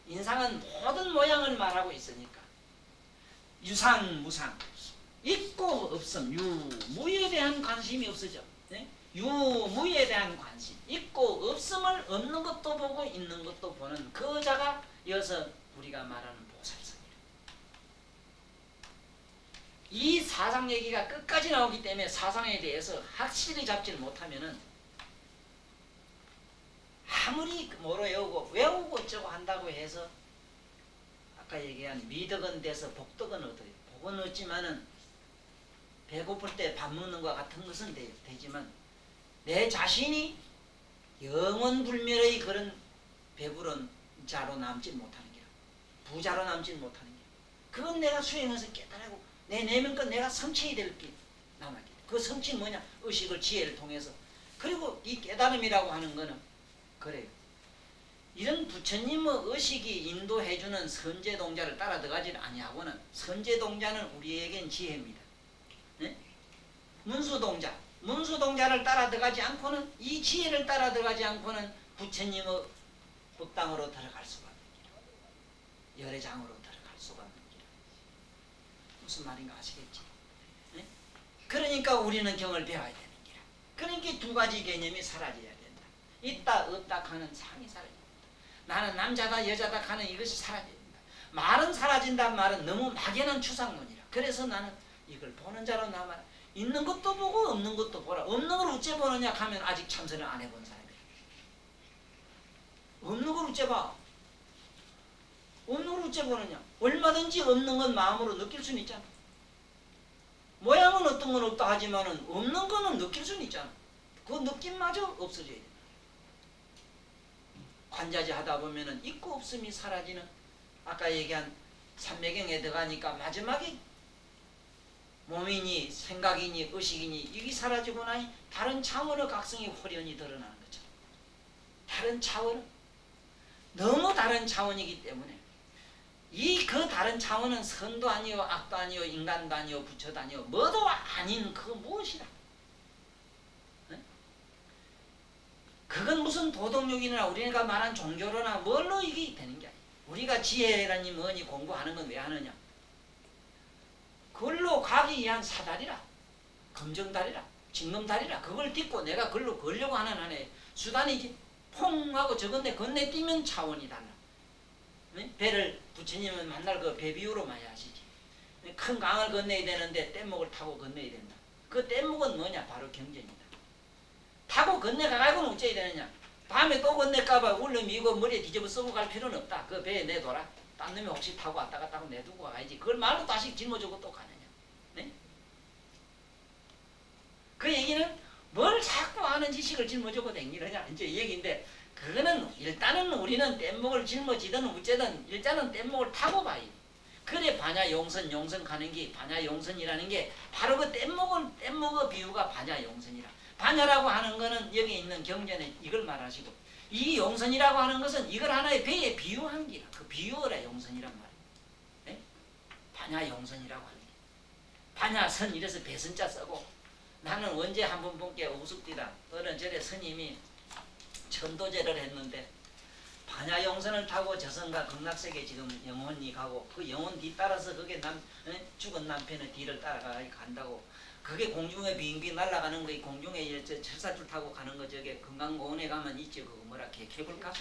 인상은 모든 모양을 말하고 있으니까 유상 무상 있고 없음 유무에 대한 관심이 없어져. 유무에 대한 관심 있고 없음을 없는 것도 보고 있는 것도 보는 그 자가 이어서 우리가 말하는 보살성이다. 이 사상 얘기가 끝까지 나오기 때문에 사상에 대해서 확실히 잡지를 못하면은 아무리 뭐로 외우고 어쩌고 한다고 해서 아까 얘기한 미덕은 돼서 복덕은 얻어요. 복은 얻지만은 배고플 때 밥 먹는 것 같은 것은 되지만 내 자신이 영원불멸의 그런 배부른 자로 남지 못하는 게 부자로 남지 못하는 게 그건 내가 수행해서 깨달고 내 내면껏 내가 성취해야 될 게 남았기 때문에 그 성취는 뭐냐? 의식을 지혜를 통해서 그리고 이 깨달음이라고 하는 거는 그래요. 이런 부처님의 의식이 인도해주는 선제동자를 따라 들어가지 아니하고는 선제동자는 우리에겐 지혜입니다. 네? 문수동자를 따라 들어가지 않고는 이 지혜를 따라 들어가지 않고는 부처님의 법당으로 들어갈 수가 없는 길, 열애장으로 들어갈 수가 없는 길. 무슨 말인가 아시겠지? 네? 그러니까 우리는 경을 배워야 되는 길. 그러니까 두 가지 개념이 사라져야 된다. 있다 없다 하는 상이 사라진다. 나는 남자다 여자다 하는 이것이 사라진다. 말은 사라진다는 말은 너무 막연한 추상론이라. 그래서 나는 이걸 보는 자로 남아 있는 것도 보고 없는 것도 보라. 없는 걸 어째 보느냐 하면 아직 참선을 안 해본 사람이야. 없는 걸 어째 봐. 없는 걸 어째 보느냐. 얼마든지 없는 건 마음으로 느낄 수는 있잖아. 모양은 어떤 건 없다 하지만은 없는 거는 느낄 수는 있잖아. 그 느낌마저 없어져야 돼. 관자지 하다 보면은 있고 없음이 사라지는 아까 얘기한 삼매경에 들어가니까 마지막에 몸이니 생각이니 의식이니 이게 사라지고 나니 다른 차원의 각성이 홀연히 드러나는 거죠. 다른 차원은 너무 다른 차원이기 때문에 이 그 다른 차원은 선도 아니요 악도 아니요 인간도 아니요 부처도 아니요 뭐도 아닌 그 무엇이라. 그건 무슨 도덕욕이나 우리가 말한 종교로나 뭘로 이게 되는 게 아니야. 우리가 지혜라니 뭐니 공부하는 건 왜 하느냐. 그걸로 가기 위한 사다리라. 검정다리라. 징검다리라. 그걸 딛고 내가 그걸로 걸려고 하는 한에 수단이지. 퐁 하고 저건데 건네뛰면 차원이 달라. 배를 부처님은 만날 그 배 비유로 많이 하시지. 큰 강을 건너야 되는데 뗏목을 타고 건너야 된다. 그 뗏목은 뭐냐? 바로 경전이다. 타고 건너가가고는 어째야 되느냐? 밤에 또 건널까봐 울름이 이거 머리에 뒤집어 쓰고 갈 필요는 없다. 그 배에 내둬라. 딴 놈이 혹시 타고 왔다 갔다 하고 내두고 가야지. 그걸 말로 다시 짊어지고 또 가느냐. 네? 그 얘기는 뭘 자꾸 아는 지식을 짊어지고 댕기느냐 이제 이 얘기인데, 그거는 일단은 우리는 뗏목을 짊어지든 어째든 일단은 뗏목을 타고 봐야 돼. 그래 반야용선 가는 게 반야용선이라는 게 바로 그 뗏목의 비유가 반야용선이라. 반야라고 하는 거는 여기 있는 경전에 이걸 말하시고, 이 용선이라고 하는 것은 이걸 하나의 배에 비유한 기라. 그 비유어라 용선이란 말이에요. 네? 반야용선이라고 하는 게. 반야선 이래서 배선자 쓰고, 나는 언제 한번 본게 우습디다. 어느 절에 스님이 천도제를 했는데 반야용선을 타고 저승과 극락세계 지금 영혼이 가고, 그 영혼 뒤따라서 그게 죽은 남편의 뒤를 따라가 간다고. 그게 공중에 빙빙 날아가는 거, 공중에 철사줄 타고 가는 거, 저게 금강공원에 가면 있지. 그거 뭐라 케이블카?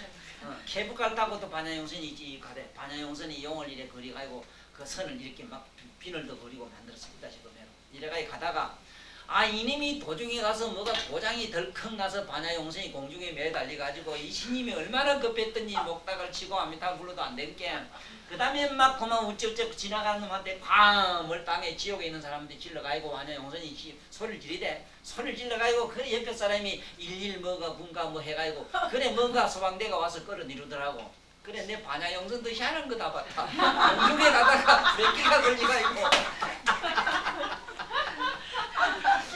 케이블카를 타고도 반야용선이 있지. 가대 반야용선이 용을 이래 그리가지고 그 선을 이렇게 막 비늘도 그리고 만들었습니다. 지금 이래가지고 가다가 이님이 도중에 가서 뭐가 도장이 덜컥 나서 반야용선이 공중에 매달려가지고 이 신님이 얼마나 급했더니 목닥을 치고 아미타 불러도 안 된게, 그 다음에 막 그만 우쩍우쩍 지나가는 놈한테 쾅을 땅에 지옥에 있는 사람들이 질러가지고 반야용선이 소리를 지르대. 소리를 질러가지고 그래 옆에 사람이 일일 뭐가 군가 뭐 해가지고 그래 뭔가 소방대가 와서 끌어내리더라고. 그래 내 반야용선도 희한한 거 다 봤다. 공중에 가다가 브레이크가 걸리가지고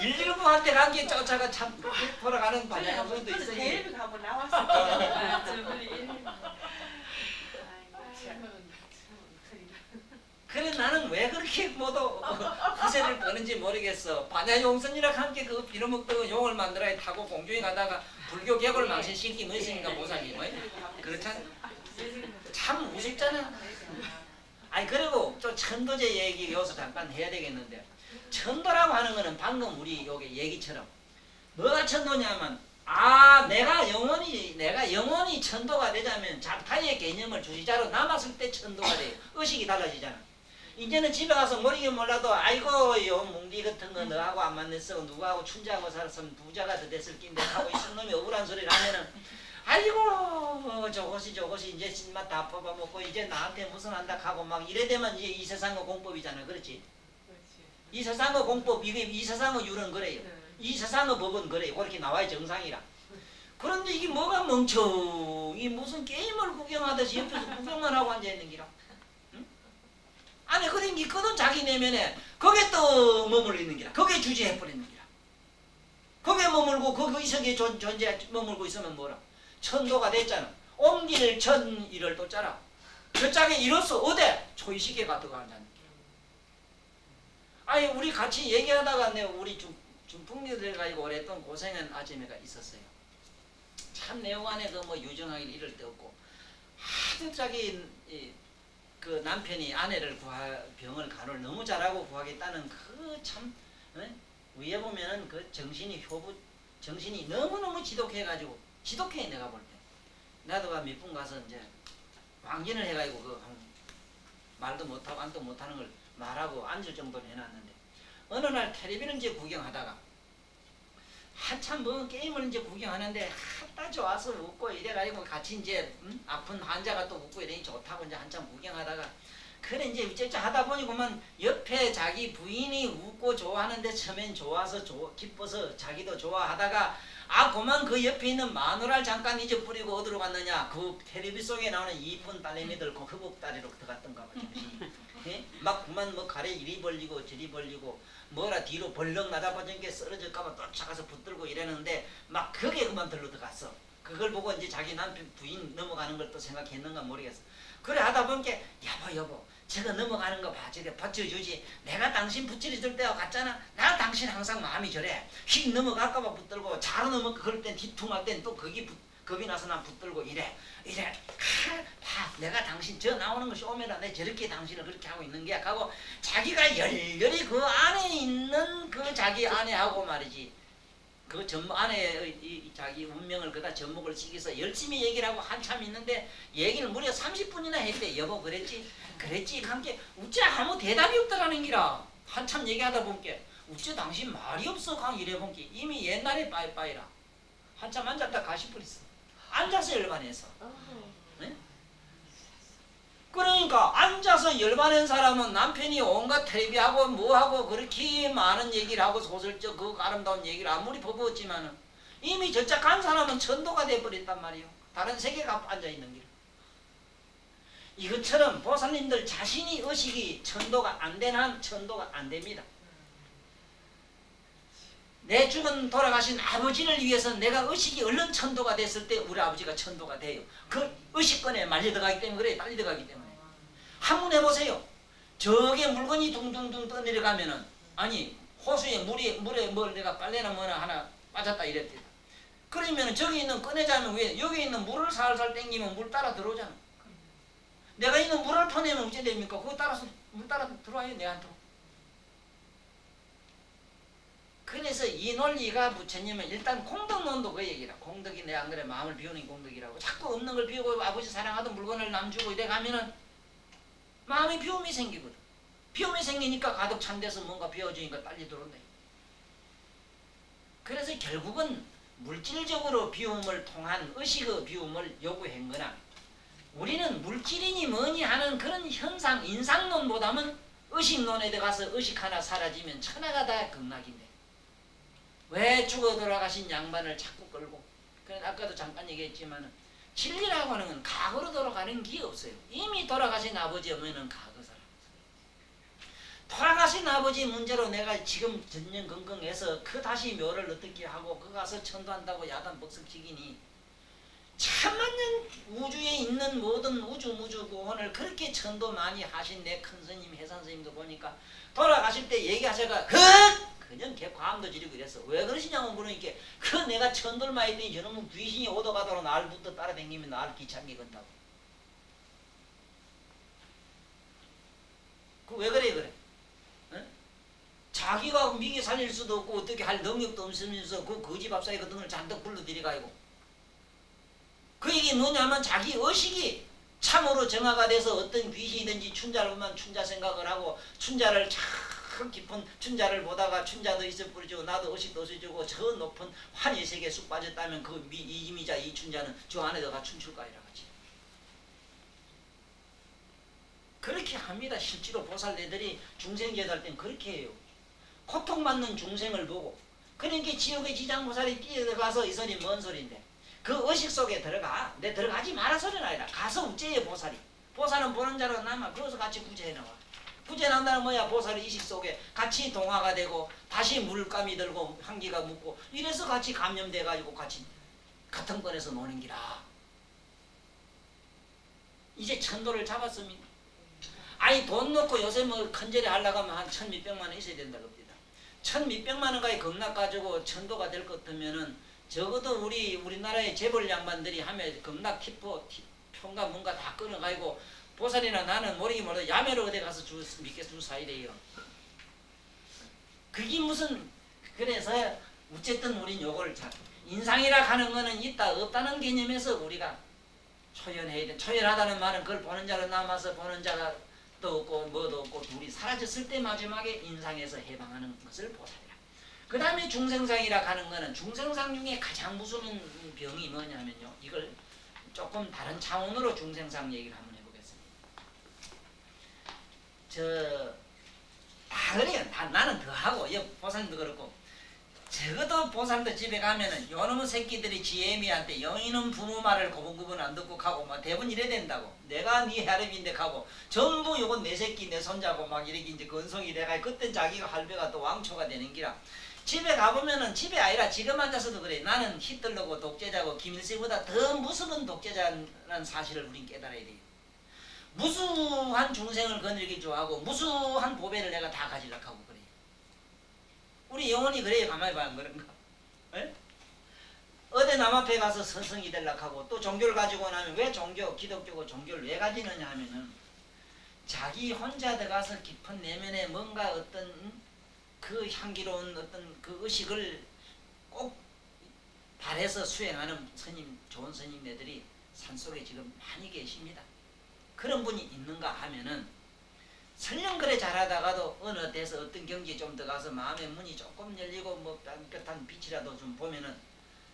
119한테 간 게 쫓아가 참 돌아가는 반야용선도 있어요. 대립이 가면 나왔을 거야. 그래 나는 왜 그렇게 모두 허세를 떠는지 모르겠어. 반야용선이라 한 게 그 빌어먹던 용을 만들어야 타고 공중에 가다가 불교 객을 망신시키 뭐 있으니까 보살이 뭐 그렇잖아. 참 우습잖아. 그리고 또 천도제 얘기 여기서 잠깐 해야 되겠는데, 천도라고 하는 거는 방금 우리 여기 얘기처럼 뭐가 천도냐면, 내가 영원히 천도가 되자면 잡타의 개념을 주시자로 남았을 때 천도가 돼요. 의식이 달라지잖아. 이제는 집에 가서 모르긴 몰라도 아이고 요 뭉디 같은 거 너하고 안 만났어, 누구하고 춘자하고 살았으면 부자가 더 됐을 낀데 하고 있은 놈이 억울한 소리를 하면은 아이고 저것이 이제 신맛 다 뽑아먹고 이제 나한테 무슨 한다 하고 막 이래 되면 이제 이 세상의 공법이잖아. 그렇지? 이 세상의 공법, 이 세상의 율은 그래요. 이 세상의 법은 그래요. 그렇게 나와야 정상이라. 그런데 이게 뭐가 멍청이 무슨 게임을 구경하듯이 옆에서 구경만 하고 앉아있는 기라. 응? 안에 그런 게 있거든. 자기 내면에 거기에 또 머물리는 기라. 거기에 주지해버리는 기라. 거기에 머물고 거기 이석에 존재 머물고 있으면 뭐라? 천도가 됐잖아. 옮길 천일을 또 짜라. 그 짝에 이로써 어데? 초이시계 같은 앉았는 기라. 우리 같이 얘기하다가 우리 중풍리들 가지고 오랫동안 고생한 아줌마가 있었어요. 참 내용 안에 그 뭐 유정하기 이럴 데 없고, 하도 자기 그 남편이 아내를 병을 간호를 너무 잘하고 구하겠다는 그 참 위에 보면은 그 정신이 너무너무 지독해가지고, 지독해. 내가 볼 때 나도 몇 분 가서 이제 왕진을 해가지고 그 말도 못하고 안도 못하는 걸 말하고 앉을 정도로 해놨는데, 어느 날 텔레비를 이제 구경하다가 한참 뭐 게임을 이제 구경하는데 딱 좋아서 웃고 이래가지고 같이 이제 아픈 환자가 또 웃고 이러니 좋다고 이제 한참 구경하다가, 그래 이제 어쩌고 하다 보니까만 옆에 자기 부인이 웃고 좋아하는데 처음엔 좋아서 기뻐서 자기도 좋아하다가 그만 그 옆에 있는 마누라를 잠깐 잊어버리고 어디로 갔느냐, 그 텔레비 속에 나오는 이쁜 딸내미들 그 허벅다리로 들어갔던가 봐 정신이. 예? 막 그만 뭐 가래 이리 벌리고 저리 벌리고 뭐라 뒤로 벌렁 나다보던 게 쓰러질까봐 쫓아가서 붙들고 이러는데 막 그게 그만 들러 들어갔어. 그걸 보고 이제 자기 남편 부인 넘어가는 걸 또 생각했는가 모르겠어. 그래 하다 보니까 여보 저거 넘어가는 거 봐. 저게 받쳐주지. 내가 당신 붙여줄 때와 같잖아. 나 당신 항상 마음이 저래. 휙 넘어갈까봐 붙들고 잘 넘어 그럴 땐 뒤퉁할 땐 또 겁이 나서 난 붙들고 이래. 봐 내가 당신 저 나오는 것이 오면은 내 저렇게 당신을 그렇게 하고 있는 게 하고 자기가 열렬히 그 안에 있는 그 자기 아내하고 말이지, 그 아내의 자기 운명을 그다 접목을 시켜서 열심히 얘기를 하고 한참 있는데 얘기를 무려 30분이나 했대. 여보 그랬지 함께 우째 아무 대답이 없더라는 기라. 한참 얘기하다 보니까 우째 당신 말이 없어 강 이래 보니까 이미 옛날에 빠이빠이라. 한참 앉았다 가시 뿌렸어. 앉아서 열반해서. 네? 그러니까 앉아서 열반한 사람은 남편이 온갖 텔레비하고 뭐하고 그렇게 많은 얘기를 하고 소설적 그 아름다운 얘기를 아무리 퍼부었지만은 이미 저짝 간 사람은 천도가 돼버렸단 말이에요. 다른 세계가 앉아있는 길. 이것처럼 보살님들 자신이 의식이 천도가 안 된 한 천도가 안 됩니다. 내 죽은 돌아가신 아버지를 위해서 내가 의식이 얼른 천도가 됐을 때 우리 아버지가 천도가 돼요. 그 의식권에 말려 들어가기 때문에 그래. 빨리 들어가기 때문에. 한번 해보세요. 저게 물건이 둥둥둥 떠내려가면은 아니 호수에 물에 뭘 내가 빨래나 뭐나 하나 빠졌다 이랬대. 그러면 저기 있는 꺼내자면 왜 여기 있는 물을 살살 땡기면 물 따라 들어오잖아. 내가 있는 물을 퍼내면 어째 됩니까? 그거 따라서 물 따라 들어와요 내한테. 그래서 이 논리가 부처님은 일단 공덕론도 그 얘기라. 공덕이 내 안 그래 마음을 비우는 공덕이라고. 자꾸 없는 걸 비우고 아버지 사랑하던 물건을 남주고 이래 가면은 마음에 비움이 생기거든. 비움이 생기니까 가득 찬 데서 뭔가 비워주니까 빨리 들어온다. 그래서 결국은 물질적으로 비움을 통한 의식의 비움을 요구한 거나 우리는 물질이니 뭐니 하는 그런 현상, 인상론보다는 의식론에 들어가서 의식 하나 사라지면 천하가 다 극락인데 왜 죽어 돌아가신 양반을 자꾸 끌고. 그래서 아까도 잠깐 얘기했지만 진리라고 하는 건 과거로 돌아가는 게 없어요. 이미 돌아가신 아버지 어머니는 과거 사람. 돌아가신 아버지 문제로 내가 지금 전전긍긍해서 그 다시 묘를 어떻게 하고 그 가서 천도한다고 야단 벅석지기니 천만년 우주에 있는 모든 우주 구원을 그렇게 천도 많이 하신 내 큰 스님 해산 스님도 보니까 돌아가실 때 얘기하셔가 그냥 걔 과음도 지르고 이랬어. 왜 그러시냐고 물으니까 그 내가 천도를 많이 했더니 저놈은 귀신이 오도가도로 날부터 따라다니면 날 귀찮게 건다고. 그 왜 그래? 어? 자기가 미개 살릴 수도 없고 어떻게 할 능력도 없으면서 그 거지 밥사에 그 등을 잔뜩 불러들이가지고 그 얘기 뭐냐면 자기 의식이 참으로 정화가 돼서 어떤 귀신이든지 춘자를 보면 춘자 생각을 하고 춘자를 참 깊은 춘자를 보다가 춘자도 있어 부르지고 나도 의식도 있어주고 저 높은 환희 세계에 쑥 빠졌다면 그 이미자 이 춘자는 저 안에 들어가 춤출 거이라 같이. 그렇게 합니다. 실제로 보살네들이 중생제도할 땐 그렇게 해요. 고통받는 중생을 보고 그러니까 지옥의 지장보살이 뛰어들어가서 이 소리 뭔 소리인데 그 의식 속에 들어가. 내 들어가지 마라 소리는 아니라 가서 우째해 보살이. 보살은 보는 자로 남아. 거기서 같이 구제해 나와. 구제 난다는 뭐야? 보살의 의식 속에 같이 동화가 되고 다시 물감이 들고 향기가 묻고 이래서 같이 감염돼 가지고 같이 같은 권에서 노는 기라. 이제 천도를 잡았습니다. 아니 돈 넣고 요새 뭐 큰절에 하려고 하면 한 1,000몇백만 원 있어야 된다고 합니다. 1,000몇백만 원까지 겁나 가지고 천도가 될 것 같으면은 적어도 우리나라의 재벌 양반들이 하면 겁나 표가 뭔가 다 끊어가지고 보살이나 나는 모르기 몰라도 야매로 어디 가서 믿게 줄 사야 돼요. 그게 무슨 그래서 어쨌든 우린 요걸 잘 인상이라 하는 거는 있다 없다는 개념에서 우리가 초연해야 돼. 초연하다는 말은 그걸 보는 자로 남아서 보는 자가 또 없고 뭐도 없고 둘이 사라졌을 때 마지막에 인상에서 해방하는 것을 보살이라. 그 다음에 중생상이라 하는 거는 중생상 중에 가장 무서운 병이 뭐냐면요. 이걸 조금 다른 차원으로 중생상 얘기를 한번 해보겠습니다. 다 그래요. 나는 더 하고 보살님도 그렇고 적어도 보살도 집에 가면은 요놈의 새끼들이 지혜미한테 영인은 부모 말을 고분고분 안 듣고 가고 막 대부분 이래 된다고. 내가 네 혈압인데 가고 전부 요건 내 새끼 내 손자고 막 이렇게 이제 건성이 돼가 그땐 자기가 할배가 또 왕초가 되는 기라. 집에 가보면은 집에 아니라 지금 앉아서도 그래. 나는 히틀러고 독재자고 김일성보다 더 무서운 독재자라는 사실을 우린 깨달아야 돼요. 무수한 중생을 거느리기 좋아하고 무수한 보배를 내가 다 가지려고 하고 그래. 우리 영혼이 그래요. 가만히 봐야 그런가. 에? 어디 남 앞에 가서 선성이 되려고 하고 또 종교를 가지고 나면 왜 기독교고 종교를 왜 가지느냐 하면은 자기 혼자 들어가서 깊은 내면에 뭔가 어떤 그 향기로운 어떤 그 의식을 꼭 발해서 수행하는 좋은 스님네들이 산속에 지금 많이 계십니다. 그런 분이 있는가 하면은 설령 그래 잘하다가도 어느 데서 어떤 경지에 좀 들어가서 마음의 문이 조금 열리고 뭐 따뜻한 빛이라도 좀 보면은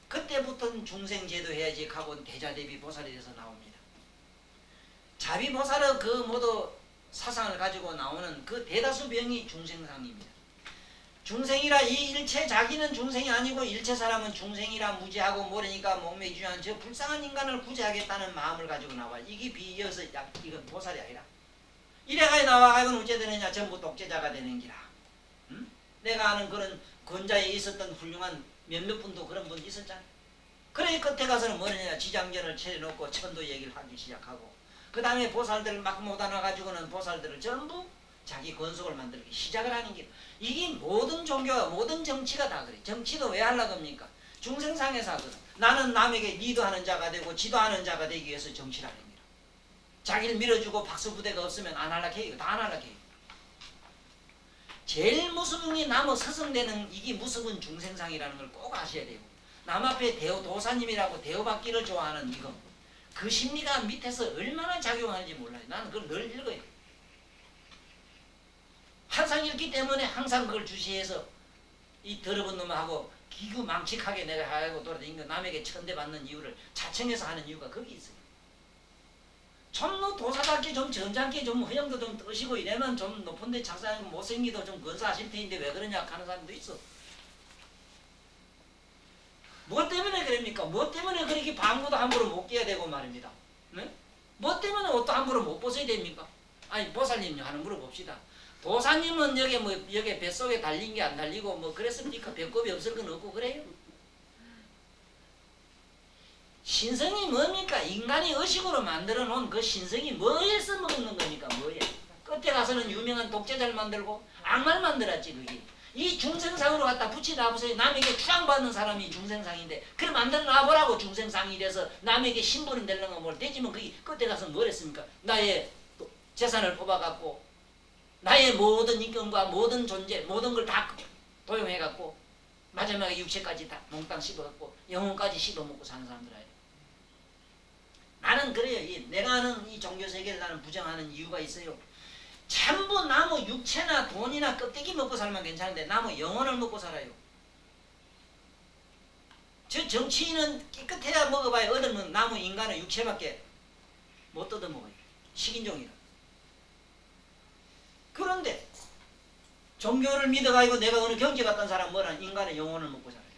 그때부터는 중생제도 해야지 하고 대자대비 보살이 돼서 나옵니다. 자비보살은 그 모두 사상을 가지고 나오는 그 대다수 병이 중생상입니다. 중생이라 이 일체 자기는 중생이 아니고 일체 사람은 중생이라 무지하고 모르니까 몸에 주한 저 불쌍한 인간을 구제하겠다는 마음을 가지고 나와. 이게 비이어서 이건 보살이 아니라. 이래가 나와가지고 어째 되느냐 전부 독재자가 되는 기라. 응? 내가 아는 그런 권자에 있었던 훌륭한 몇몇 분도 그런 분 있었잖아. 그래 끝에 가서는 뭐냐 지장전을 차려놓고 천도 얘기를 하기 시작하고 그 다음에 보살들을 막 못안아가지고는 보살들을 전부 자기 권속을 만들기 시작을 하는 게 이게 모든 종교와 모든 정치가 다 그래. 정치도 왜 하려고 합니까? 중생상에서 하거든. 나는 남에게 리드하는 자가 되고 지도하는 자가 되기 위해서 정치를 하는 거야. 자기를 밀어주고 박수부대가 없으면 안 하려고 해요. 다 안 하려고 해요. 제일 무수분이 나무 서성되는 이게 무수분 중생상이라는 걸 꼭 아셔야 돼요. 남 앞에 도사님이라고 대우받기를 좋아하는 이거 그 심리가 밑에서 얼마나 작용하는지 몰라요. 나는 그걸 늘 읽어요. 항상 읽기 때문에 항상 그걸 주시해서 이 더러운 놈하고 기구망측하게 내가 하고 돌아다니는 거 남에게 천대받는 이유를 자청해서 하는 이유가 거기 있어요. 좀 도사답게 좀 점잖게 좀 허영도 좀 뜨시고 이러면 좀 높은데 작사하고 못생기도 좀 근사하실 텐데 왜 그러냐 하는 사람도 있어. 뭐 때문에 그럽니까? 뭐 때문에 그렇게 방구도 함부로 못 끼야 되고 말입니다. 네? 뭐 때문에 옷도 함부로 못 벗어야 됩니까? 아니 보살님 하나 물어봅시다. 도사님은 여기 뱃속에 달린 게 안 달리고 뭐 그랬습니까? 배꼽이 없을 건 없고 그래요? 신성이 뭡니까? 인간이 의식으로 만들어 놓은 그 신성이 뭐에 써먹는 겁니까? 뭐에? 끝에 가서는 유명한 독재자를 만들고 악마를 만들었지 그게. 이 중생상으로 갖다 붙이다 보세요. 남에게 추앙받는 사람이 중생상인데 그걸 만들어 놔보라고 중생상이 돼서 남에게 신분을 내려면 뭘 되지면 그게 끝에 가서 뭘 했습니까? 나의 재산을 뽑아갖고 나의 모든 인격과 모든 존재 모든 걸 다 도용해갖고 마지막에 육체까지 다 몽땅 씹어갖고 영혼까지 씹어먹고 사는 사람들 아니에요. 나는 그래요. 내가 아는 이 종교세계를 나는 부정하는 이유가 있어요. 전부 나무 육체나 돈이나 껍데기 먹고 살면 괜찮은데 나무 영혼을 먹고 살아요. 저 정치인은 깨끗해야 먹어봐야 얻으면 나무 인간은 육체밖에 못 뜯어먹어요. 식인종이라. 그런데 종교를 믿어가지고 내가 어느 경제 갔던 사람 뭐라 인간의 영혼을 먹고 살아요.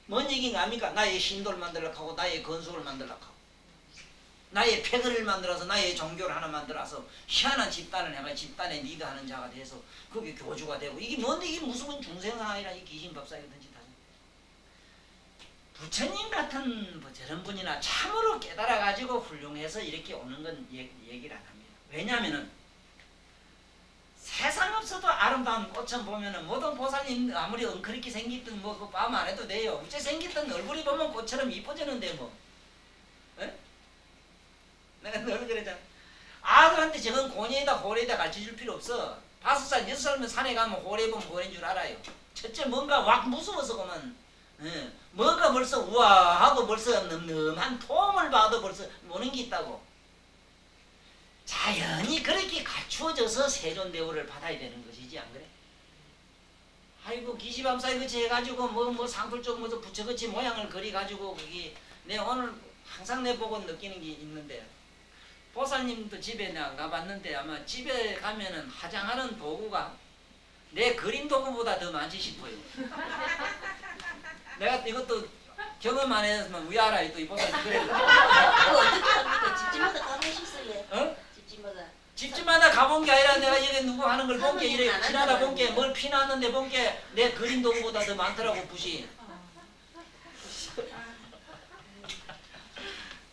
뭔 얘기인가 합니까? 나의 신도를 만들려고 하고 나의 건축을 만들려고 하고 나의 패거리를 만들어서 나의 종교를 하나 만들어서 희한한 집단을 해가 집단에 리드하는 자가 돼서 그게 교주가 되고 이게 뭔데 이게 무슨 중생상이라 이 귀신밥상이든 짓 하죠. 부처님 같은 저런 분이나 참으로 깨달아가지고 훌륭해서 이렇게 오는 건 얘기를 안 합니다. 왜냐하면은 세상 없어도 아름다운 꽃은 보면은 모든 보살님 아무리 엉크리게 생겼든 뭐 그 밤 안 해도 돼요. 어째 생겼든 얼굴이 보면 꽃처럼 이뻐지는데 뭐. 에? 내가 늘 그러잖아. 아들한테 저건 고니에다 호래에다 가르쳐줄 필요 없어. 5살 6살이면 산에 가면 호래 보면 호래인 줄 알아요. 첫째 뭔가 확 무서워서 그만 뭔가 벌써 우아하고 벌써 늠름한 폼을 봐도 벌써 노는 게 있다고. 자연이 그렇게 갖추어져서 세존대우를 받아야 되는 것이지 안 그래? 아이고 기시밤사이 그치 해가지고 뭐 상풀 쪽 부처그치 모양을 그리가지고 그게 내 오늘 항상 내 보고 느끼는 게 있는데 보살님도 집에 내가 가봤는데 아마 집에 가면은 화장하는 도구가 내 그림 도구보다 더 많지 싶어요. 내가 이것도 경험 안 했으면 위아라 또 이 보살님 그래. 그거 어떻게 합니까? 집집마다 가보셨어요? 어? 집집마다. 집집마다 가본 게 아니라 내가 여기 누구 하는 걸 본 게 이래 지나다 본 게 뭘 피났는데 본 게 내 그림 도구보다 더 많더라고 붓이.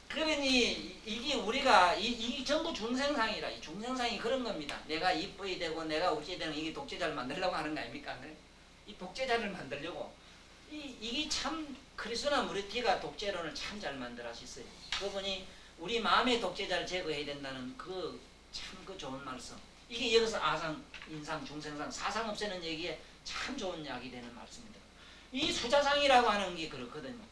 그러니 이게 우리가 이 전부 중생상이라 이 중생상이 그런 겁니다. 내가 이뻐야 되고 내가 어찌 되는 이게 독재자를 만들려고 하는 거 아닙니까? 이 독재자를 만들려고 이게 참 크리스나 무르티가 독재론을 참 잘 만들어셨어요. 그분이 우리 마음의 독재자를 제거해야 된다는 그 좋은 말씀. 이게 여기서 아상, 인상, 중생상, 사상 없애는 얘기에 참 좋은 약이 되는 말씀입니다. 이 수자상이라고 하는 게 그렇거든요.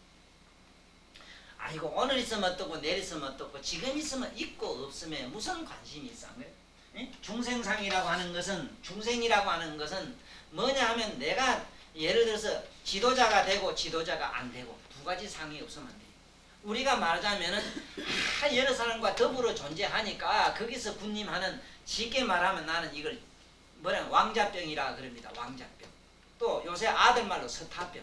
아이고 오늘 있으면 어떻고 내일 있으면 어떻고 지금 있으면 있고 없으면 무슨 관심이 있어? 중생상이라고 하는 것은 중생이라고 하는 것은 뭐냐 하면 내가 예를 들어서 지도자가 되고 지도자가 안 되고 두 가지 상이 없으면 안 돼요. 우리가 말하자면은 여러 사람과 더불어 존재하니까 거기서 군림하는, 쉽게 말하면 나는 이걸 뭐냐 왕자병이라 그럽니다. 왕자병. 또 요새 아들 말로 서타병.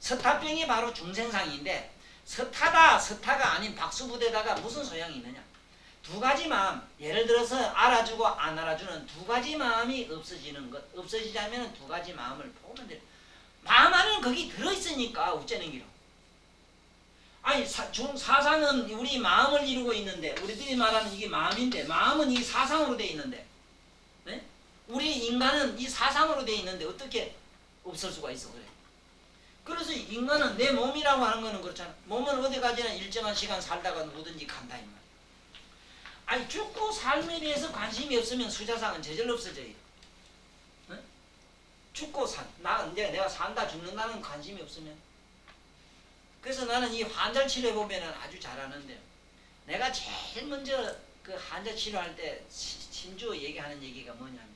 서타병이 바로 중생상인데, 서타가 아닌 박수부대다가 무슨 소용이 있느냐. 두 가지 마음, 예를 들어서 알아주고 안 알아주는 두 가지 마음이 없어지는 것. 없어지자면 두 가지 마음을 보면 돼요. 마음 안에는 거기 들어있으니까 어쩌는 기로. 아니 사상은 우리 마음을 이루고 있는데, 우리들이 말하는 이게 마음인데, 마음은 이 사상으로 돼 있는데, 네? 우리 인간은 이 사상으로 돼 있는데 어떻게 없을 수가 있어. 그래. 그래서 인간은 내 몸이라고 하는 거는 그렇잖아. 몸은 어디까지나 일정한 시간 살다가 누구든지 간다 이 말. 아니 죽고 삶에 대해서 관심이 없으면 수자상은 저절로 없어져요. 네? 죽고 내가 산다 죽는다는 관심이 없으면. 그래서 나는 이 환자 치료해 보면은 아주 잘하는데, 내가 제일 먼저 그 환자 치료할 때 신주 얘기하는 얘기가 뭐냐면,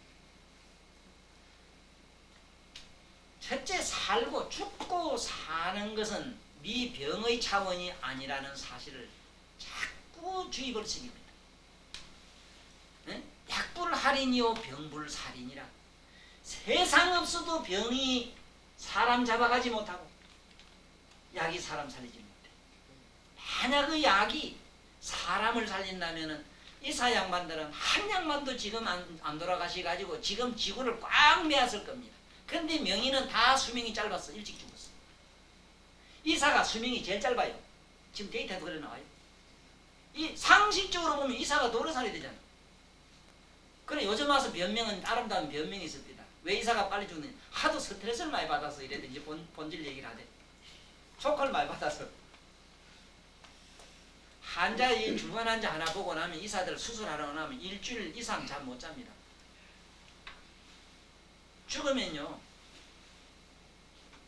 첫째, 살고 죽고 사는 것은 네 병의 차원이 아니라는 사실을 자꾸 주입을 시킵니다. 네? 약불할인이요 병불살인이라. 세상 없어도 병이 사람 잡아가지 못하고 약이 사람 살리지 못해. 만약 그 약이 사람을 살린다면은 의사 양반들은 한 양반도 지금 안 돌아가셔가지고 지금 지구를 꽉 메웠을 겁니다. 근데 명의는 다 수명이 짧았어. 일찍 죽었어. 의사가 수명이 제일 짧아요. 지금 데이터도 그래 나와요. 이 상식적으로 보면 의사가 오래 살아야 되잖아. 그래 요즘 와서 변명은 아름다운 변명이 있습니다. 왜 의사가 빨리 죽느냐. 하도 스트레스를 많이 받아서 이래든지 본질 얘기를 하대. 쇼크를 많이 받아서. 주변 환자 하나 보고 나면 의사들 수술하러 나면 일주일 이상 잠 못 잡니다. 죽으면요.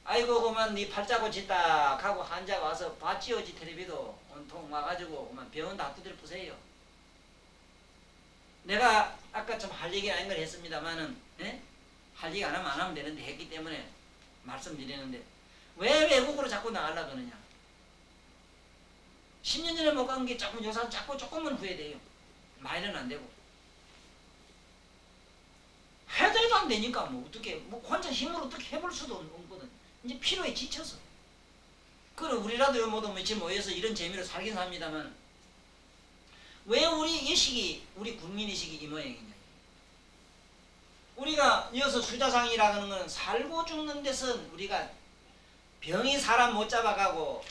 아이고 그만 네 팔자고 짓다 하고 환자가 와서 봤지요지 텔레비도 온통 와가지고 그만 병원 다 두드려 부세요. 내가 아까 좀 할 얘기 아닌 걸 했습니다만은, 예? 할 얘기 안 하면 되는데 했기 때문에 말씀드리는데, 왜 외국으로 자꾸 나가려고 그러냐. 10년 전에 못 간 게 조금 요새 자꾸 조금은 후회돼요. 많이는 안 되고. 해도 안 되니까 뭐 어떻게 뭐 혼자 힘으로 어떻게 해볼 수도 없거든. 이제 피로에 지쳐서. 그래 우리라도 모두 며칠 모여서 이런 재미로 살긴 삽니다만, 왜 우리 국민의식이 이 모양이냐. 우리가 이어서 수자상이라고 하는 건 살고 죽는 데선 우리가 병이 사람 못 잡아가고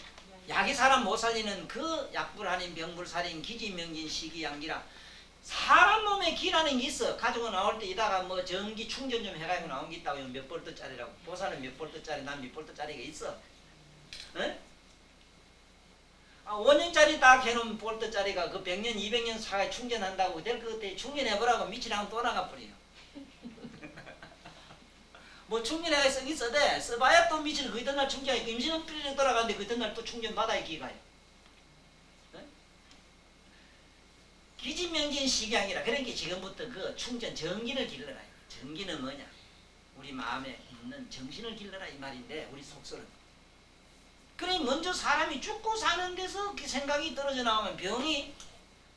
약이 사람 못 살리는 그 약불한인 병불살인 기지명진 시기양기라. 사람 몸에 기라는 게 있어. 가지고 나올 때 이다가 뭐 전기 충전 좀 해가지고 나온 게 있다고. 몇 볼트짜리라고. 보살은 몇 볼트짜리, 난 몇 볼트짜리가 있어. 응? 5년짜리 딱 해놓은 볼트짜리가 그 100년, 200년 차가 충전한다고 될 그때 충전해보라고 미치라면 또 나가버려요. 뭐 충전해가 써돼. 써봐야 또 미치는 그 이튿날 충전해. 임신은 필요에 돌아가는데 그 이튿날 또 충전 받아야 기가요. 기지명진 식양이라. 그러니까 지금부터 그 충전 전기를 길러라. 전기는 뭐냐? 우리 마음에 있는 정신을 길러라 이 말인데, 우리 속설은. 그러니 먼저 사람이 죽고 사는 데서 그 생각이 떨어져 나오면 병이,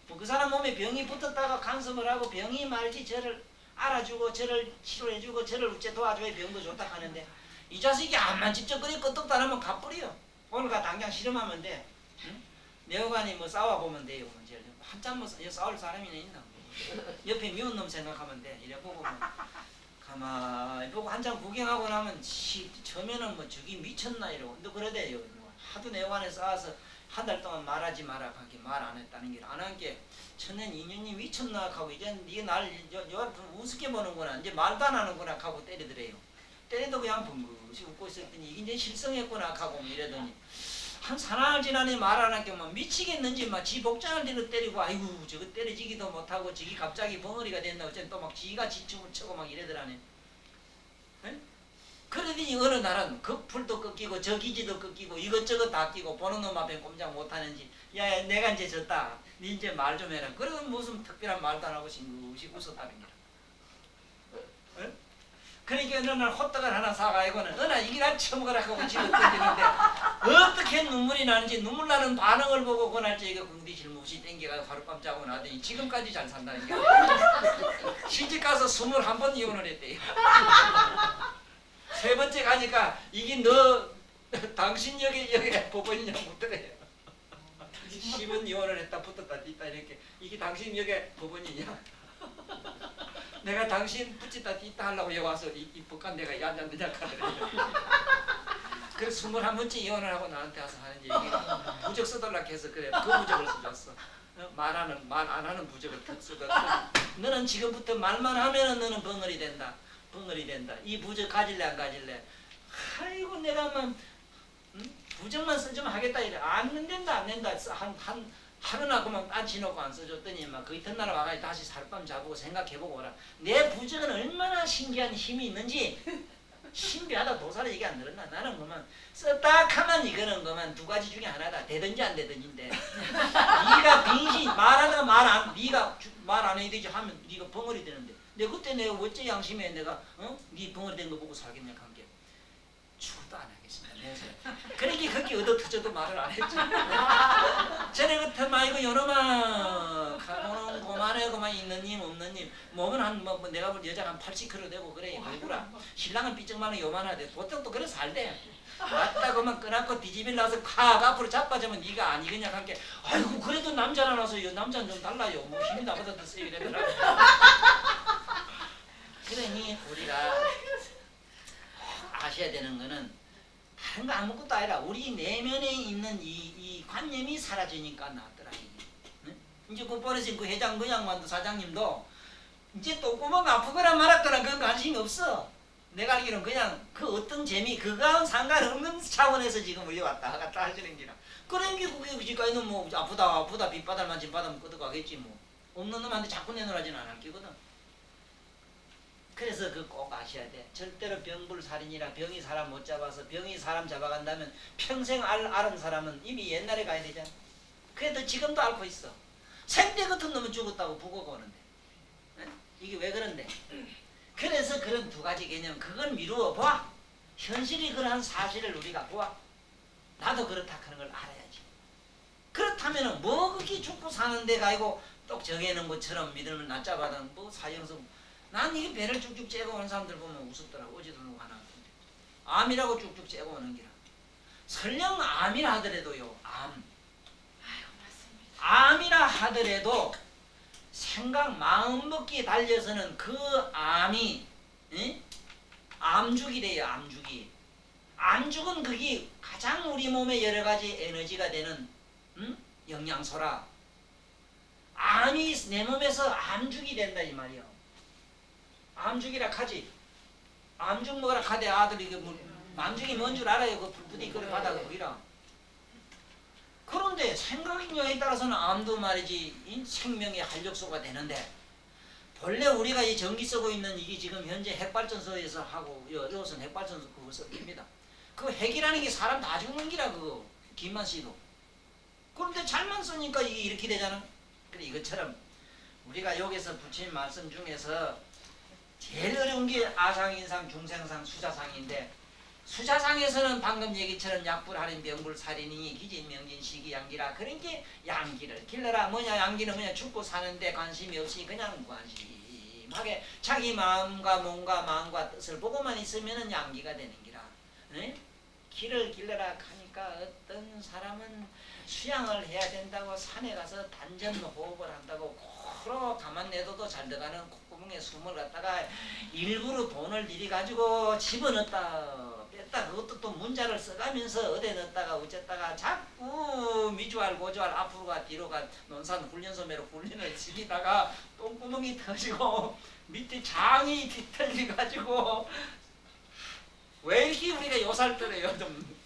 뭐 그 사람 몸에 병이 붙었다가 간섭을 하고 병이 말지 저를 알아주고 저를 치료해주고 저를 어째 도와줘야 병도 좋다 하는데, 이 자식이 암만 직접 그리 끄떡도 안 하면 갚버려. 오늘가 당장 실험하면 돼. 응? 내어간이 뭐 싸워보면 돼요. 한참 뭐 싸울 사람이나 있나. 옆에 미운 놈 생각하면 돼. 이래 보고 뭐 가만히 보고 한참 구경하고 나면 처음에는 뭐 저기 미쳤나 이러고. 근데 그러대요. 하도 내관에 싸워서 한 달 동안 말하지 마라 하게 말 안 했다는 게, 안 한 게 천년 2년이 미쳤나 하고 이제 네가 날 우습게 보는구나, 이제 말도 안 하는구나 하고 때리더래요. 때려도 그냥 붕긋이 웃고 있었더니 이게 이제 실성했구나 하고 이러더니 한 사나흘 지나니 말 안 하게 막 미치겠는지 막 지 복장을 들어 때리고, 아이고 저거 때려지기도 못하고 저기 갑자기 벙어리가 됐나 어쨌든 또 막 지가 지춤을 치고 막 이러더라네. 에? 그러더니 어느 날은 그 풀도 꺾이고 저 기지도 꺾이고 이것저것 다 끼고 보는 놈 앞에 꼼짝 못하는지, 야 내가 이제 졌다, 니 이제 말 좀 해라. 그러면 무슨 특별한 말도 안 하고 싱긋이 웃었다는 거야. 그러니까 어느 날 호떡을 하나 사가지고는 어느 날 이날 처먹으라 하고 집에 던지는데 어떻게 눈물이 나는지 눈물 나는 반응을 보고 그날 저희가 궁디실 몹시 땡겨가지고 하룻밤 자고 나더니 지금까지 잘 산다는 게 시집 가서 21번 이혼을 했대요. 세 번째 가니까 이게 너 당신 여기 법원이냐 묻더래요. 10은 이혼을 했다 붙었다 띄다 이렇게 이게 당신 여기 법원이냐? 내가 당신 붙였다 띄다 하려고 여기 와서 이 법관 내가 앉았느냐 하더래요. 그래서 21번째 이혼을 하고 나한테 와서 하는 얘기가 부적 써달라고 해서 그래 그 부적을 써줬어. 말 안 하는 부적을 탁 써줬어. 너는 지금부터 말만 하면은 너는 벙어리 된다. 벙어리 된다. 이 부적 가질래 안 가질래? 아이고 내가만 부적만 써주면 하겠다 이래. 안 된다 안 된다. 하루나 그만 따지놓고 안 써줬더니 막 그 이튿날 와가지고 다시 살밤 자보고 생각해보고 오라. 내 부적은 얼마나 신기한 힘이 있는지 신비하다 도사를 얘기 안 들었나? 나는 그만 썼다 하면 이거는 그만 두 가지 중에 하나다. 되든지 안 되든지인데 네가 빙신 말하다가 네가 말 안 해야 되지 하면 네가 벙어리 되는데 내가 그때 내가 어째 양심에 내가 네 벙어리 된 거 보고 살겠냐 한 게 죽어도 안 하겠습니다. 그러니까 그렇게 얻어터져도 말을 안 했죠. 전에 같으면 이거 요놈아 오늘 고만해 고만 있는 님 없는 님 몸은 한 뭐 내가 볼 여자가 한 80kg 되고 그래 얼굴아 신랑은 삐쩍만은 요만하대 보통 또 그래 살대. 맞다 그만 끊고 뒤집일 나서 콱 앞으로 자빠지면 네가 아니겠냐 한 게 아이고 그래도 남자라서 남자는 좀 달라요. 뭐 힘이 나보다 더 세게 되더라. 그러니 우리가 아셔야 되는 거는 다른 거 아무것도 아니라 우리 내면에 있는 이 관념이 사라지니까 낫더라. 응? 이제 그 버려진 그 회장 그 양반도 사장님도 이제 똥구멍 아프거나 말았거나 그런 관심이 없어. 내가 알기로는 그냥 그 어떤 재미 그거하고는 상관없는 차원에서 지금 우리 왔다 갔다 하시는 기라. 그런 게 그게 그지까지는 뭐 아프다 빗바닥만 짐바닥만 끄덕하겠지 뭐. 없는 놈한테 자꾸 내놓으라지는 않을 끼거든. 그래서 그 꼭 아셔야 돼. 절대로 병불살인이라 병이 사람 못 잡아서 병이 사람 잡아간다면 평생 앓은 사람은 이미 옛날에 가야 되잖아. 그래도 지금도 앓고 있어. 생대 같은 놈은 죽었다고 부고가 오는데. 네? 이게 왜 그런데? 그래서 그런 두 가지 개념 그걸 미루어 봐. 현실이 그러한 사실을 우리가 보아. 나도 그렇다 하는 걸 알아야지. 그렇다면 뭐 그렇게 죽고 사는 데가 아니고 똑 정해놓은 것처럼 믿음을 낮잡아든 뭐 사형성. 난 이게 배를 쭉쭉 째고 오는 사람들 보면 우습더라고. 어제도 누가 하나 같은데 암이라고 쭉쭉 째고 오는 기라. 설령 암이라 하더라도요. 암이라 하더라도 생각 마음먹기에 달려서는 그 암이 암죽이 돼요. 암죽이. 암죽은 그게 가장 우리 몸에 여러 가지 에너지가 되는 영양소라. 암이 내 몸에서 암죽이 된다 이 말이요. 암죽이라 하지. 암죽 먹으라 하대 아들이 암죽이 뭔 줄 알아요. 그 불부디 그래 바다가 거기라. 그런데 생각력에 따라서는 암도 말이지 생명의 활력소가 되는데 본래 우리가 이 전기 쓰고 있는 이게 지금 현재 핵발전소에서 하고 여기서는 핵발전소 그거 씁니다. 그 핵이라는 게 사람 다 죽는 기라 그거 김만 씨도. 그런데 잘만 쓰니까 이게 이렇게 되잖아. 그래 이것처럼 우리가 여기서 부처님 말씀 중에서 제일 어려운 게 아상인상, 중생상, 수자상인데 수자상에서는 방금 얘기처럼 약불할인, 병불살인이 기진명진, 시기양기라 그런 게 양기를 길러라. 뭐냐 양기는 뭐냐 죽고 사는데 관심이 없이 그냥 관심하게 자기 마음과 몸과 마음과 뜻을 보고만 있으면 양기가 되는 기라. 네? 길을 길러라 하니까 어떤 사람은 수양을 해야 된다고 산에 가서 단전 호흡을 한다고 코로 가만 내둬도 잘 들어가는 콧구멍에 숨을 갖다가 일부러 돈을 들여가지고 집어넣었다 뺐다 그것도 또 문자를 써가면서 어디 넣었다가 어쨌다가 자꾸 미주알 고주알 앞으로가 뒤로가 논산 훈련소매로 훈련을 시키다가 똥구멍이 터지고 밑에 장이 뒤틀려가지고 왜 이렇게 우리가 요살 떨어요 좀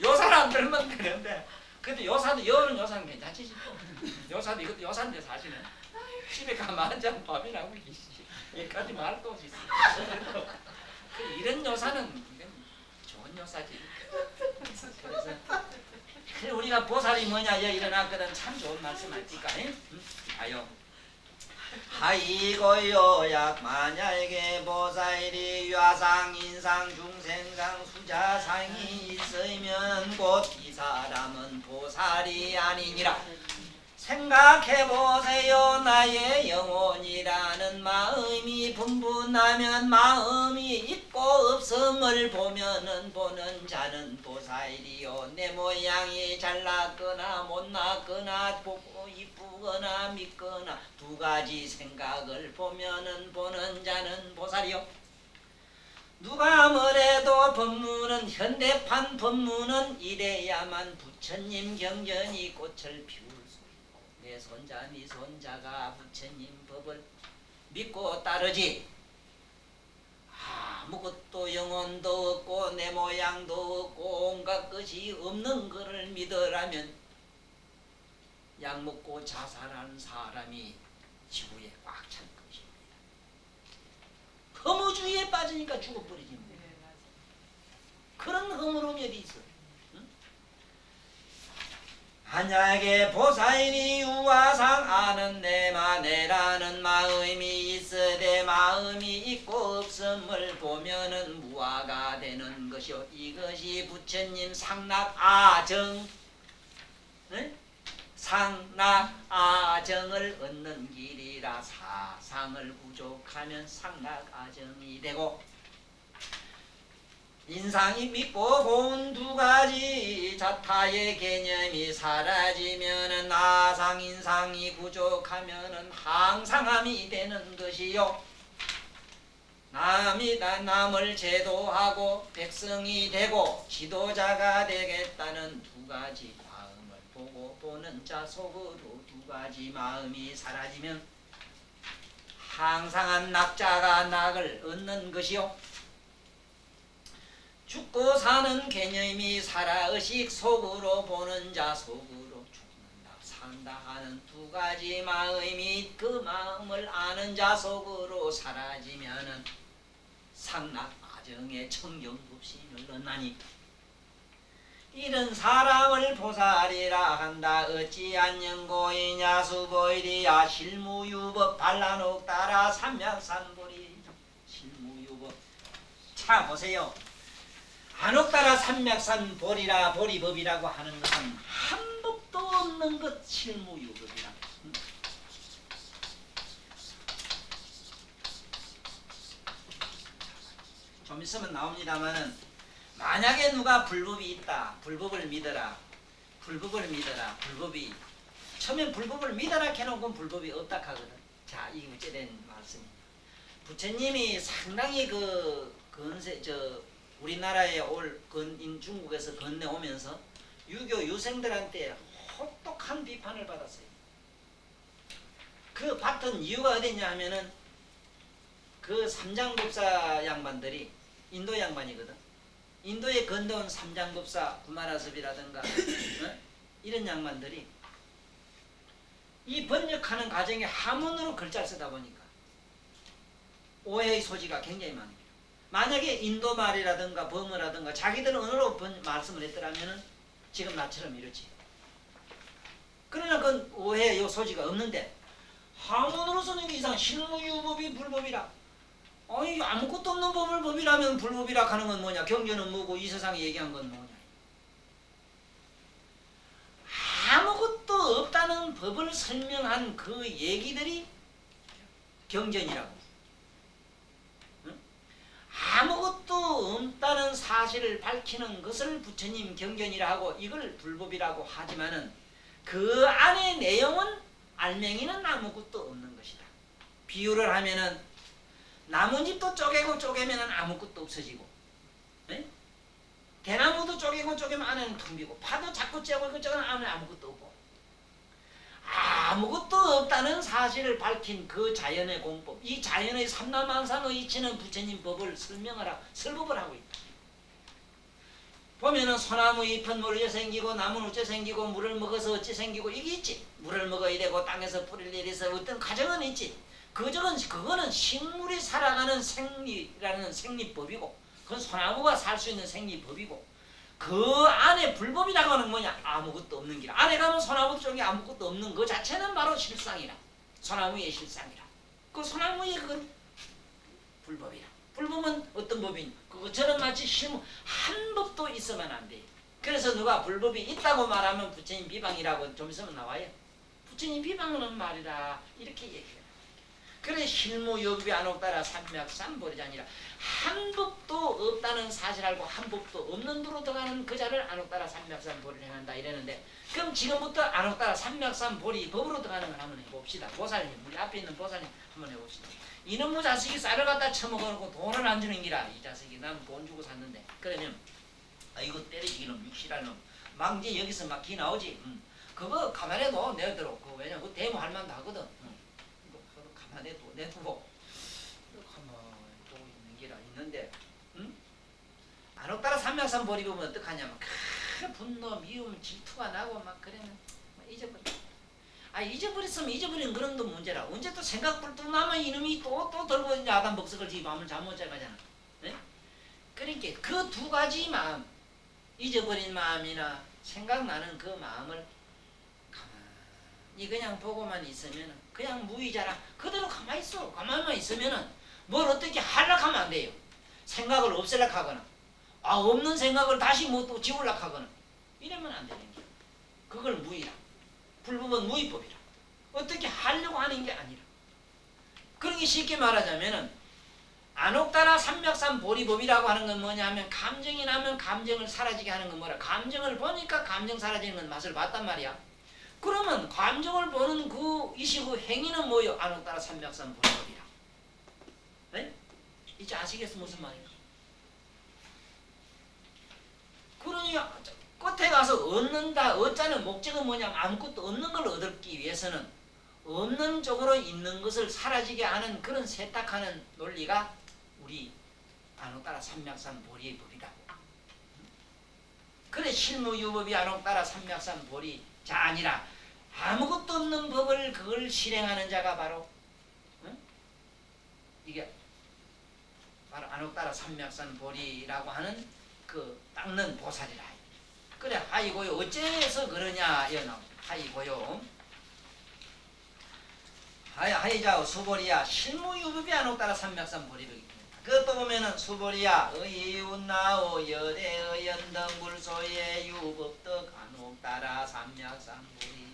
요살 안 들면 되는데 근데 요사도 여는 요사는 괜찮지 싶어. 요사도 이것도 요사인데 사실은 집에 가만 앉아 밥이나 먹기 여기까지 말도 없이 이런 요사는 좋은 요사지. 그래서 우리가 보살이 뭐냐 일어났거든 참 좋은 말씀 할지까 아요 아이고요 약 만약에 보살이 유아상 인상 중생상 수자상이 있으면 곧 이 사람은 보살이 아니니라. 생각해보세요. 나의 영혼이라는 마음이 분분하면 마음이 있고 없음을 보면은 보는 자는 보살이요. 내 모양이 잘났거나 못났거나 보고 이쁘거나 믿거나 두 가지 생각을 보면은 보는 자는 보살이요. 누가 뭐래도 법문은 현대판 법문은 이래야만 부처님 경전이 꽃을 피울 수 있고 내 손자 네 손자가 부처님 법을 믿고 따르지 아무것도 영혼도 없고 내 모양도 없고 온갖 것이 없는 것을 믿으라면 약 먹고 자살하는 사람이 지구에 꽉 찬 것입니다. 허무주의에 빠지니까 죽어버리지 뭐. 그런 허물음열이 있어. 응? 만약에 보살이 유아상 아는 내라는 마음이 있으되 마음이 있고 없음을 보면은 무아가 되는 것이요. 이것이 부처님 상락아정, 응? 상락아정을 얻는 길이라. 사상을 부족하면 상락아정이 되고 인상이 믿고 고운 두 가지 자타의 개념이 사라지면은 나상 인상이 부족하면은 항상함이 되는 것이요. 남을 제도하고 백성이 되고 지도자가 되겠다는 두 가지 마음을 보고 보는 자 속으로 두 가지 마음이 사라지면 항상한 낙자가 낙을 얻는 것이요. 죽고 사는 개념이 살아의식 속으로 보는 자 속으로 죽는다 산다 하는 두 가지 마음이 그 마음을 아는 자 속으로 사라지면은 상락아정의 청정법신을 얻나니 이런 사람을 보살이라 한다. 어찌 안녕고이냐 수보이리야 실무유법 반란옥 따라 삼맥산보리 실무유법. 자 보세요. 안옥따라 삼맥산보리라 보리법이라고 하는 것은 한 법도 없는 것 실무유법이라. 좀 있으면 나옵니다마는 만약에 누가 불법이 있다. 불법을 믿어라. 불법을 믿어라. 불법이 처음엔 불법을 믿어라 해놓고 불법이 없다 하거든. 자, 이게 어찌된 말씀이냐. 부처님이 상당히 우리나라에 중국에서 건네오면서 유교 유생들한테 혹독한 비판을 받았어요. 그 받던 이유가 어디냐 하면은 그 삼장법사 양반들이 인도 양반이거든. 인도에 건너온 삼장법사 구마라섭이라든가 이런 양반들이 이 번역하는 과정에 한문으로 글자를 쓰다 보니까 오해의 소지가 굉장히 많아요. 만약에 인도 말이라든가 범어라든가 자기들 언어로 말씀을 했더라면은 지금 나처럼 이러지. 그러나 그 오해의 소지가 없는데 한문으로 쓰는 게 이상 실무유법이 불법이라. 아니 아무것도 없는 법을 법이라면 불법이라 하는 건 뭐냐. 경전은 뭐고 이 세상에 얘기한 건 뭐냐. 아무것도 없다는 법을 설명한 그 얘기들이 경전이라고. 아무것도 없다는 사실을 밝히는 것을 부처님 경전이라 하고 이걸 불법이라고 하지만은 그 안의 내용은 알맹이는 아무것도 없는 것이다. 비유를 하면은 나뭇잎도 쪼개고 쪼개면은 아무것도 없어지고, 네? 대나무도 쪼개고 쪼개면 안에는 텅 비고, 파도 자꾸 째고 이거 쪼개면 안에 아무것도 없고, 아무것도 없다는 사실을 밝힌 그 자연의 공법, 이 자연의 삼라만상의 이치는 부처님 법을 설법을 하고 있다. 보면은 소나무 잎은 어째 생기고 나무는 어째 생기고 물을 먹어서 어째 생기고 이게 있지. 물을 먹어야 되고 땅에서 뿌릴 일이 있어 어떤 과정은 있지. 그거는 식물이 살아가는 생리라는 생리법이고 그건 소나무가 살 수 있는 생리법이고 그 안에 불법이라고 하는 뭐냐? 아무것도 없는 길. 안에 가면 소나무 쪽에 아무것도 없는 그 자체는 바로 실상이라. 소나무의 실상이라. 그 소나무의 그건 불법이야. 불법은 어떤 법이냐? 그것처럼 마치 실무 한 법도 있으면 안 돼. 그래서 누가 불법이 있다고 말하면 부처님 비방이라고 좀 있으면 나와요. 부처님 비방하는 말이라 이렇게 얘기해요. 그래 실무여법이 안옥따라 삼맥삼보리자 아니라 한 법도 없다는 사실 알고 한 법도 없는 도로 들어가는 그 자를 안옥따라 삼맥삼보리를 행한다 이랬는데 그럼 지금부터 안옥따라 삼맥삼보리 법으로 들어가는 걸 한번 해봅시다. 보살님 우리 앞에 있는 보살님 한번 해봅시다. 이놈의 자식이 쌀을 갖다 처먹어놓고 돈을 안 주는 기라. 이 자식이 난 돈 주고 샀는데 그러면 이거 때리기 놈 육실할 놈 망지 여기서 막 기 나오지. 그거 가만해도 내더러 그 왜냐 그 대모할 만도 하거든. 그거 가만해도 내두고 가만히 보고 있는 기라 있는데 안옥따라 삼맥삼보리 보면 어떡하냐면 큰 분노 미움 질투가 나고 막 그러면 잊어버려. 잊어버렸으면 잊어버린 그런 도 문제라. 언제 또 생각 불뚝 나면 이놈이 또 들고 이제 아담 복석을 지 마음을 잘못 잡아가잖아. 네? 그러니까 그 두 가지 마음, 잊어버린 마음이나 생각나는 그 마음을 가만히 그냥 보고만 있으면 그냥 무의자라. 그대로 가만히 있어. 가만히만 있으면은 뭘 어떻게 하려고 하면 안 돼요. 생각을 없애려고 하거나 없는 생각을 다시 못 또 지우려고 하거나 이러면 안 되는 거야. 그걸 무의라. 불법은 무의법이라. 어떻게 하려고 하는 게 아니라. 그러기 쉽게 말하자면은 안옥따라 삼맥삼보리법이라고 하는 건 뭐냐면 감정이 나면 감정을 사라지게 하는 건 뭐라. 감정을 보니까 감정 사라지는 건 맛을 봤단 말이야. 그러면 감정을 보는 그 이시고 행위는 뭐요? 안옥따라 삼맥삼보리법이라. 네? 이제 아시겠어 무슨 말인가? 그러니까 끝에 가서 얻는다. 얻자는 목적은 뭐냐면 아무것도 없는 걸 얻기 위해서는 없는 쪽으로 있는 것을 사라지게 하는 그런 세탁하는 논리가 우리 안옥따라 삼맥삼보리의 법이다. 그래 실무유법이 안옥따라 삼맥삼보리자 아니라 아무것도 없는 법을 그걸 실행하는 자가 바로 이게 바로 안옥따라 삼맥삼보리라고 하는 그 닦는 보살이라. 그래 하이고요 어째서 그러냐 이거 나옵니다. 하이고요 하이자 수보리야 실무유법이 안옥따라 삼맥삼보리법입니다. 그것도 보면은 수보리야 의운나오 여대의 연등불소의 유법덕 안옥따라 삼맥삼보리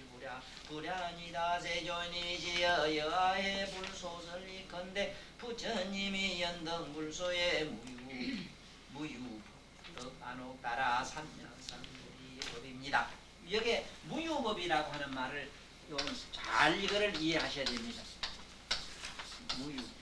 불야니다 세존이지여 여하의 불소설리컨대 부처님이 연등불소의 무유법덕 안옥따라 삼맥삼보리 법입니다. 여기에 무유법이라고 하는 말을 잘 이거를 이해하셔야 됩니다. 무유법.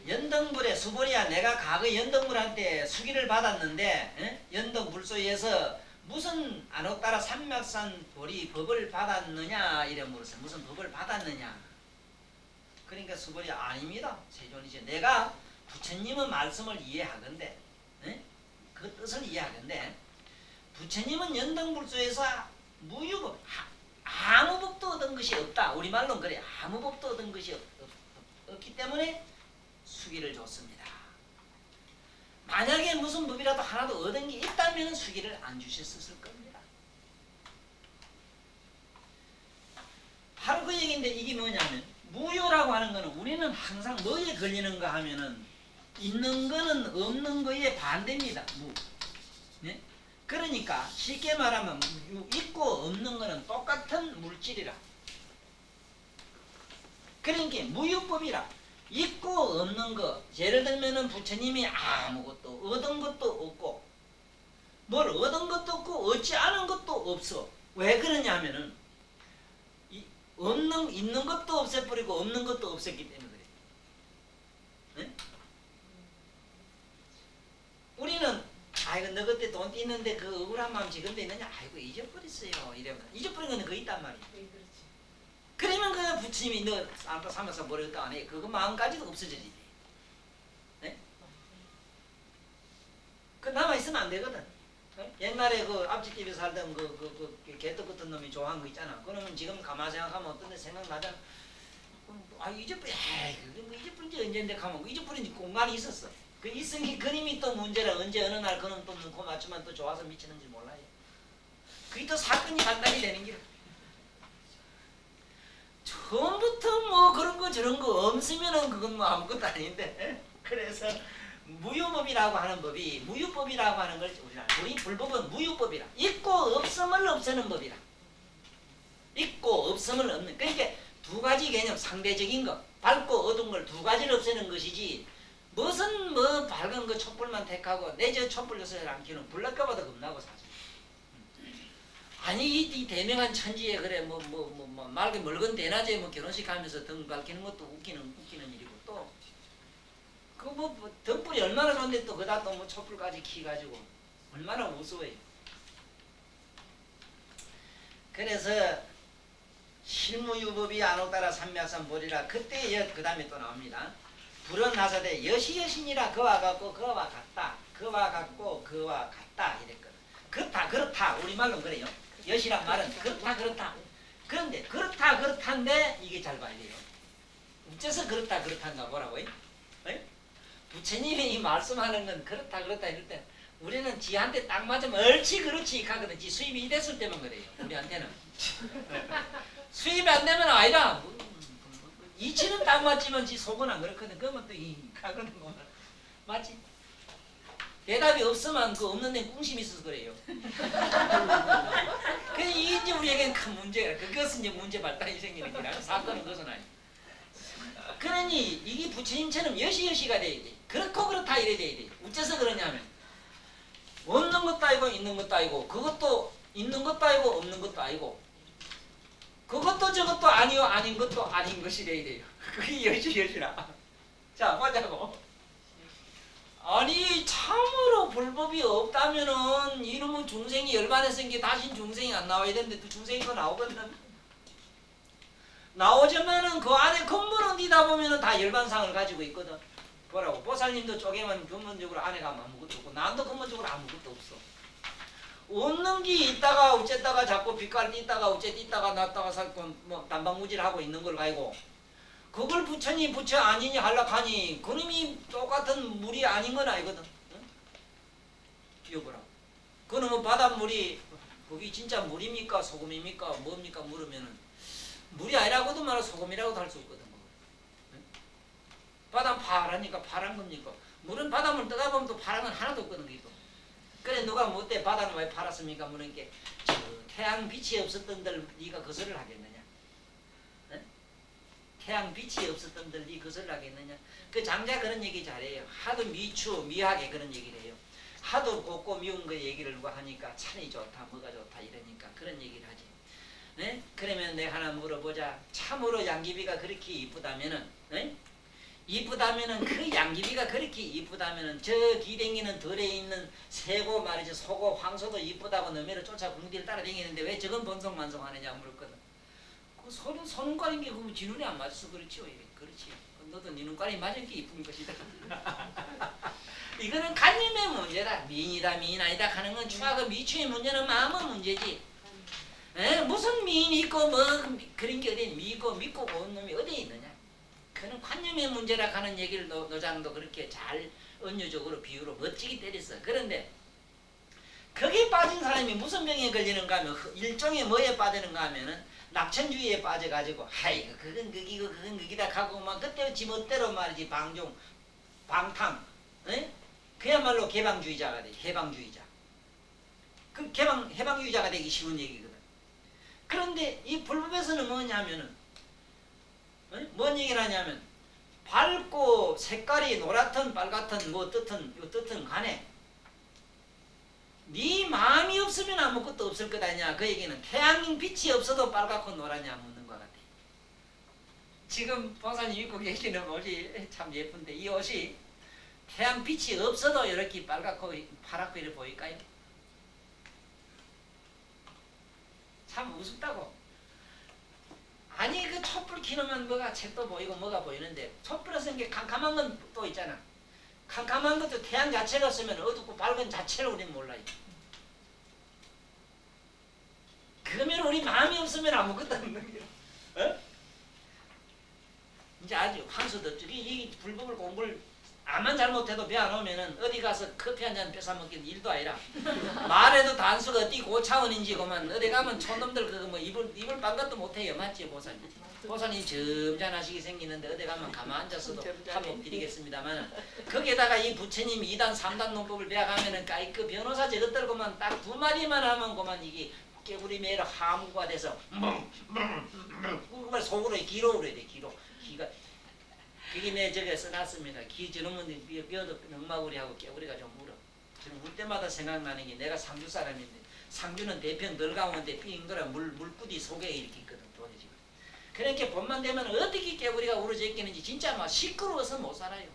연등불에 수보리야 내가 과거 연등불한테 수기를 받았는데 연등불소에서 무슨 안옥따라 삼맥삼보리 법을 받았느냐 이래 물었어요. 무슨 법을 받았느냐. 그러니까 수보리야 아닙니다. 세존이지. 내가 부처님의 말씀을 이해하건대 그 뜻을 이해하건대 부처님은 연등불소에서 무유법 아무 법도 얻은 것이 없다. 우리말로는 그래. 아무 법도 얻은 것이 없기 때문에 수기를 줬습니다. 만약에 무슨 법이라도 하나도 얻은 게 있다면 수기를 안 주셨을 겁니다. 바로 그 얘기인데 이게 뭐냐면 무효라고 하는 거는 우리는 항상 뭐에 걸리는가 하면은 있는 거는 없는 거에 반대입니다. 네? 그러니까 쉽게 말하면 있고 없는 거는 똑같은 물질이라. 그러니까 무유법이라. 있고 없는 거 예를 들면은 부처님이 아무것도 얻은 것도 없고 뭘 얻은 것도 없고 얻지 않은 것도 없어. 왜 그러냐면은 있는 것도 없애버리고 없는 것도 없앴기 때문에 그래. 네? 우리는 아이고 너 그때 돈 띠는데 그 억울한 마음 지금도 있느냐. 아이고 잊어버렸어요. 이러면 잊어버린 거는 그 있단 말이야. 그러면 그 부처님이 너 안타 삼면서 버렸다 안 해. 그거 마음까지도 없어지지. 네? 그 남아있으면 안 되거든. 네? 옛날에 그 앞집집에 살던 그 개떡 같은 놈이 좋아한 거 있잖아. 그러면 지금 가만히 생각하면 어떤 데 생각나잖아. 잊어버려. 그게 뭐 잊어버린 지 언제인데 가면 잊어버린 지 공간이 있었어. 그 있은 게 그림이 또 문제라. 언제 어느 날 그놈 또 눈코 맞추면 또 좋아서 미치는지 몰라요. 그게 또 사건이 판단이 되는 기라. 처음부터 뭐 그런 거 저런 거 없으면은 그건 뭐 아무것도 아닌데. 그래서 무유법이라고 하는 법이 무유법이라고 하는 걸 우리 불법은 무유법이라. 있고 없음을 없애는 법이라. 있고 없음을 없는. 그러니까 두 가지 개념 상대적인 거. 밝고 어두운 걸 두 가지를 없애는 것이지. 무슨 뭐 밝은 거 촛불만 택하고 내 저 촛불 요새 안 키우는 불날까봐도 겁나고 사실. 아니 이 대명한 천지에 그래 뭐 맑게 멀건 대낮에 뭐 결혼식 하면서 등 밝히는 것도 웃기는 일이고 또 그 뭐 등불이 얼마나 좋은데 또 그다 또 뭐 촛불까지 키가지고 얼마나 우스워요. 그래서 실무유법이 안옥따라 삼맥삼보리라 그때 그 다음에 또 나옵니다. 불은 나사대 여시여신이라 그와 같고 그와 같다. 그와 같고 그와 같다 이랬거든. 그렇다 우리말로 그래요. 여시란 말은 그렇다. 그런데 그렇다 그렇다인데 이게 잘 봐야 돼요. 어째서 그렇다인가 뭐라고요? 에? 부처님이 이 말씀하는 건 그렇다 이럴 때 우리는 지한테 딱 맞으면 옳지 그렇지 하거든. 지 수입이 됐을 때만 그래요. 우리한테는. 수입이 안 되면 아니라 이치는 딱 맞지만 지 속은 안 그렇거든. 그러면 또 하거든. 맞지? 대답이 없으면 그 없는 데는 꿍심이 있어서 그래요. 이게 이제 우리에게는 큰 문제야. 그것은 이제 문제 발단이 생기는 거라. 사건은 그것은 아니야. 그러니 이게 부처님처럼 여시여시가 돼야 돼. 그렇고 그렇다 이래 돼야 돼. 어째서 그러냐면 없는 것도 아니고 있는 것도 아니고 그것도 있는 것도 아니고 없는 것도 아니고 그것도 저것도 아니요 아닌 것도 아닌 것이 돼야 돼요. 그게 여시여시라. 자 보자고. 아니 참으로 불법이 없다면은 이놈은 중생이 열반해서 게 다신 중생이 안 나와야 되는데 또 중생이 또 나오거든. 나오지만은 그 안에 근본은 뒤다 보면은 다 열반상을 가지고 있거든. 보라고 보살님도 쪼개면 근본적으로 안에 가면 아무것도 없고 남도 근본적으로 아무것도 없어. 없는 게 있다가 어쨌다가 자꾸 빛깔 띠다가 어째 띠다가 놨다가 살고 뭐 단방무질하고 있는 걸 가지고 그걸 부처니 부처 아니니 하려하니 그놈이 똑같은 물이 아닌 건 아니거든. 응? 여보라. 그놈은 바닷물이 그게 진짜 물입니까 소금입니까 뭡니까 물으면은 물이 아니라고도 말해 소금이라고도 할 수 없거든. 응? 바다는 파라니까 파란 겁니까? 물은 바닷물 뜨다 보면 또 파란 건 하나도 없거든. 그게도. 그래 누가 못돼 바다는 왜 팔았습니까? 물으니까 태양 빛이 없었던 들 네가 거절을 하겠느냐? 응? 태양 빛이 없었던 들 네 거절을 하겠느냐? 그 장자 그런 얘기 잘해요. 하도 미하게 그런 얘기를 해요. 하도 곱고 미운 거 얘기를 누가 하니까 찬이 좋다 뭐가 좋다 이러니까 그런 얘기를 하지. 네? 그러면 내가 하나 물어보자. 참으로 양귀비가 그렇게 이쁘다면은, 네? 이쁘다면은 그 양귀비가 그렇게 이쁘다면은 저 기댕이는 덜에 있는 새고 말이지 소고 황소도 이쁘다고 너미를 쫓아 궁디를 따라다니는데 왜 저건 번성만성하느냐고 물었거든. 그 손 가린 게 그러면 지 눈에 안 맞아서 그렇지요. 그렇지. 너도 네 눈깔이 맞은 게 이쁜 것이다. 이거는 관념의 문제다. 미인이다 미인 아니다 하는 건 추하고 미추의 문제는 마음의 문제지. 에? 무슨 미인이 있고 뭐 그런 게 어디 믿고 온 놈이 어디에 있느냐. 그는 관념의 문제라 하는 얘기를 노장도 그렇게 잘 은유적으로 비유로 멋지게 때렸어. 그런데 거기에 빠진 사람이 무슨 병에 걸리는가 하면 일종의 뭐에 빠지는가 하면은 낙천주의에 빠져가지고 하이 그건 극이고 그건 극이다 하고 막 그때 지 멋대로 말이지 방탕 에? 그야말로 개방주의자가 돼. 해방주의자. 그 해방주의자가 되기 쉬운 얘기거든. 그런데 이 불법에서는 뭐냐면은 뭔 얘기를 하냐면 밝고 색깔이 노랗든 빨갛든 뭐 뜻은 간에 네 마음이 없으면 아무것도 없을 것 아니냐. 그 얘기는 태양 빛이 없어도 빨갛고 노랗냐 묻는 것 같아. 지금 보사님 입고 계시는 옷이 참 예쁜데 이 옷이 태양 빛이 없어도 이렇게 빨갛고 파랗고 이렇게 보일까요? 참 우습다고. 아니 그 촛불 켜놓으면 뭐가 책도 보이고 뭐가 보이는데 촛불에서 이게 캄캄한 건 또 있잖아. 캄캄한 것도 태양 자체가 없으면 어둡고 밝은 자체를 우리는 몰라요. 그러면 우리 마음이 없으면 아무것도 없는 거야. 어? 이제 아주 황소들 이 불법을 공부를 암만 잘못해도 배 안 오면은 어디 가서 커피 한 잔 뺏어 먹기는 일도 아니라 말해도 단수가 어디 고차원인지 그만 어디 가면 촌놈들 그거 뭐 입을 빤 것도 못해요. 맞지 보살님? 보살님 점잖하시게 생기는데 어디 가면 가만 앉아서도 한몫 드리겠습니다만 거기에다가 이 부처님 2단 3단 논법을 배워가면은 그 변호사 저것들 그만 딱 두 마디만 하면 그만 이게 깨구리 매로 하무가 돼서 그말 속으로 기로 울어야 돼. 기로 기가 그게 내 저게 써놨습니다. 기 저놈은 뼈도 넉마구리하고 깨구리가 좀 울어. 저는 울 때마다 생각나는 게 내가 상주 사람인데 상주는 대편 널가운데 삥 돌아 물구디 속에 이렇게 있거든. 돈이 지금. 그렇게 봄만 되면 어떻게 깨구리가 우러져 있겠는지 진짜 막 시끄러워서 못 살아요.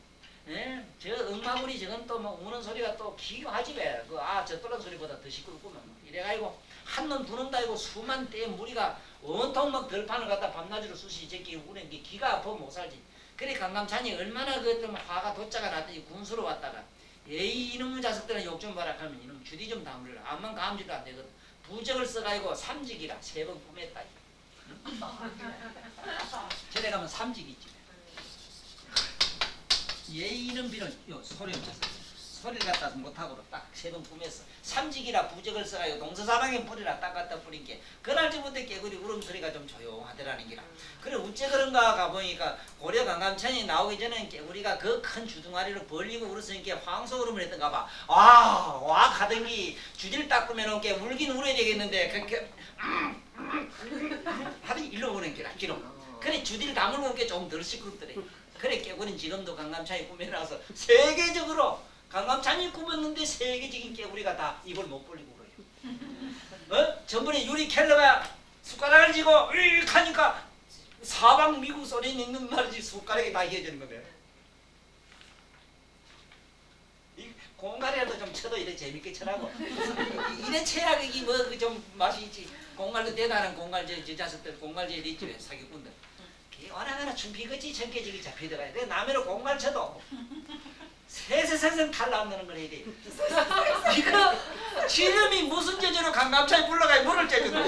예? 저 엉마구리 저건 또 뭐 우는 소리가 또 기묘하지 왜? 저 또란 소리보다 더 시끄럽구만. 이래가지고 한눈 두눈다 이고 수만 때 무리가 온통 막 들판을 갖다 밤낮으로 수시 제끼 우는 게 기가 아파 못 살지. 그래 강감찬이 얼마나 그좀 화가 돋자가 났더니 군수로 왔다가 에이 이놈의 자식들은 욕 좀 봐라 하면 이놈 주디 좀 다물어라. 암만 감지도 안 되거든. 부적을 써가지고 삼직이라 3번 꿈했다. 저래 가면 삼직이 있지. 예의 이름 비는 소리 없었어. 소리를 갖다 못하고 딱 3번 꿈했어. 삼직이라 부적을 써가지고 동서사방에 뿌리라 딱 갖다 뿌린 게 그날부터 깨구리 울음소리가 좀 조용하더라는 기라. 그래 어째 그런가 가보니까 고려 강감천이 나오기 전에 깨구리가 그 큰 주둥아리를 벌리고 울었으니까 황소울음을 했던가 봐. 와 가던기 주디를 닦으면 온게 울긴 울어야 되겠는데 그렇게 하더니 일로 오는 기라 기로. 그래 주디를 다물고 온 게 좀 덜 시끄럽더래. 그래 깨구리는 지금도 강감찬이 꿈에 나서 세계적으로 강감찬이 꿈었는데 세계적인 깨구리가 다 입을 못 벌리고 그래요. 전번에 유리 켈러가 숟가락을 쥐고 으익 하니까 사방 미국 소리 있는 말이지 숟가락이 다 휘어지는 거네. 이 공갈이라도 좀 쳐도 이래 재밌게 쳐라고. 이래 쳐야 이게 뭐 좀 맛이 있지. 공갈도 대단한 공갈 저 자식들 공갈 제일 있지 왜 사기꾼들. 어나가나 춤피겠지 전개지기 잡히더라. 내 남해로 공갈 쳐도 세세세세 탈 나온다는 걸 해야 돼. 이거 지름이 무슨 재주로 강감차에 불러가야 물을 째거든.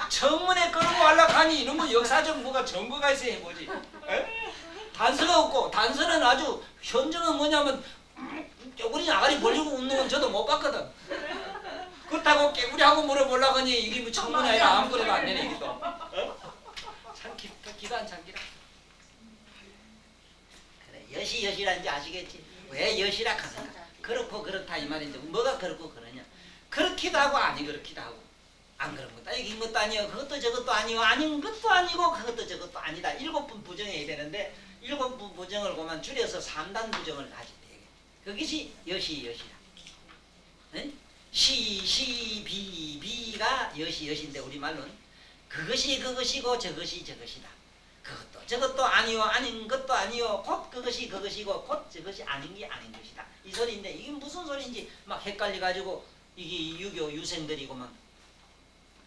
정문에 끌고 하려고 하니 이런 거 역사적 뭐가 정보가 있어야 해보지. 단서가 없고 단서는 아주 현정은 뭐냐면 깨구리 아가리 벌리고 웃는 건 저도 못 봤거든. 그렇다고 깨구리하고 물어보려고 하니 이게 뭐 청문회 아니라 아무거나 안 되네 이게 또. 참 기가 참 기라. 여시라는지 아시겠지? 왜 여시라 하는가? 그렇고 그렇다 이 말인데 뭐가 그렇고 그러냐? 그렇기도 하고 아니 그렇기도 하고 안 그런 것도 이긴 것도 아니요 그것도 저것도 아니요 아닌 것도 아니고 그것도 저것도 아니다. 7분 부정해야 되는데 7분 부정을 그만 줄여서 3단 부정을 가지면 되겠. 그것이 여시라. 네? 비가 여시인데 우리말로는 그것이 그것이고 저것이 저것이다. 그것도 저것도 아니요 아닌 것도 아니요 곧 그것이 그것이고 곧 저것이 아닌 게 아닌 것이다. 이 소리인데 이게 무슨 소리인지 막 헷갈려 가지고 이게 유교 유생들이고만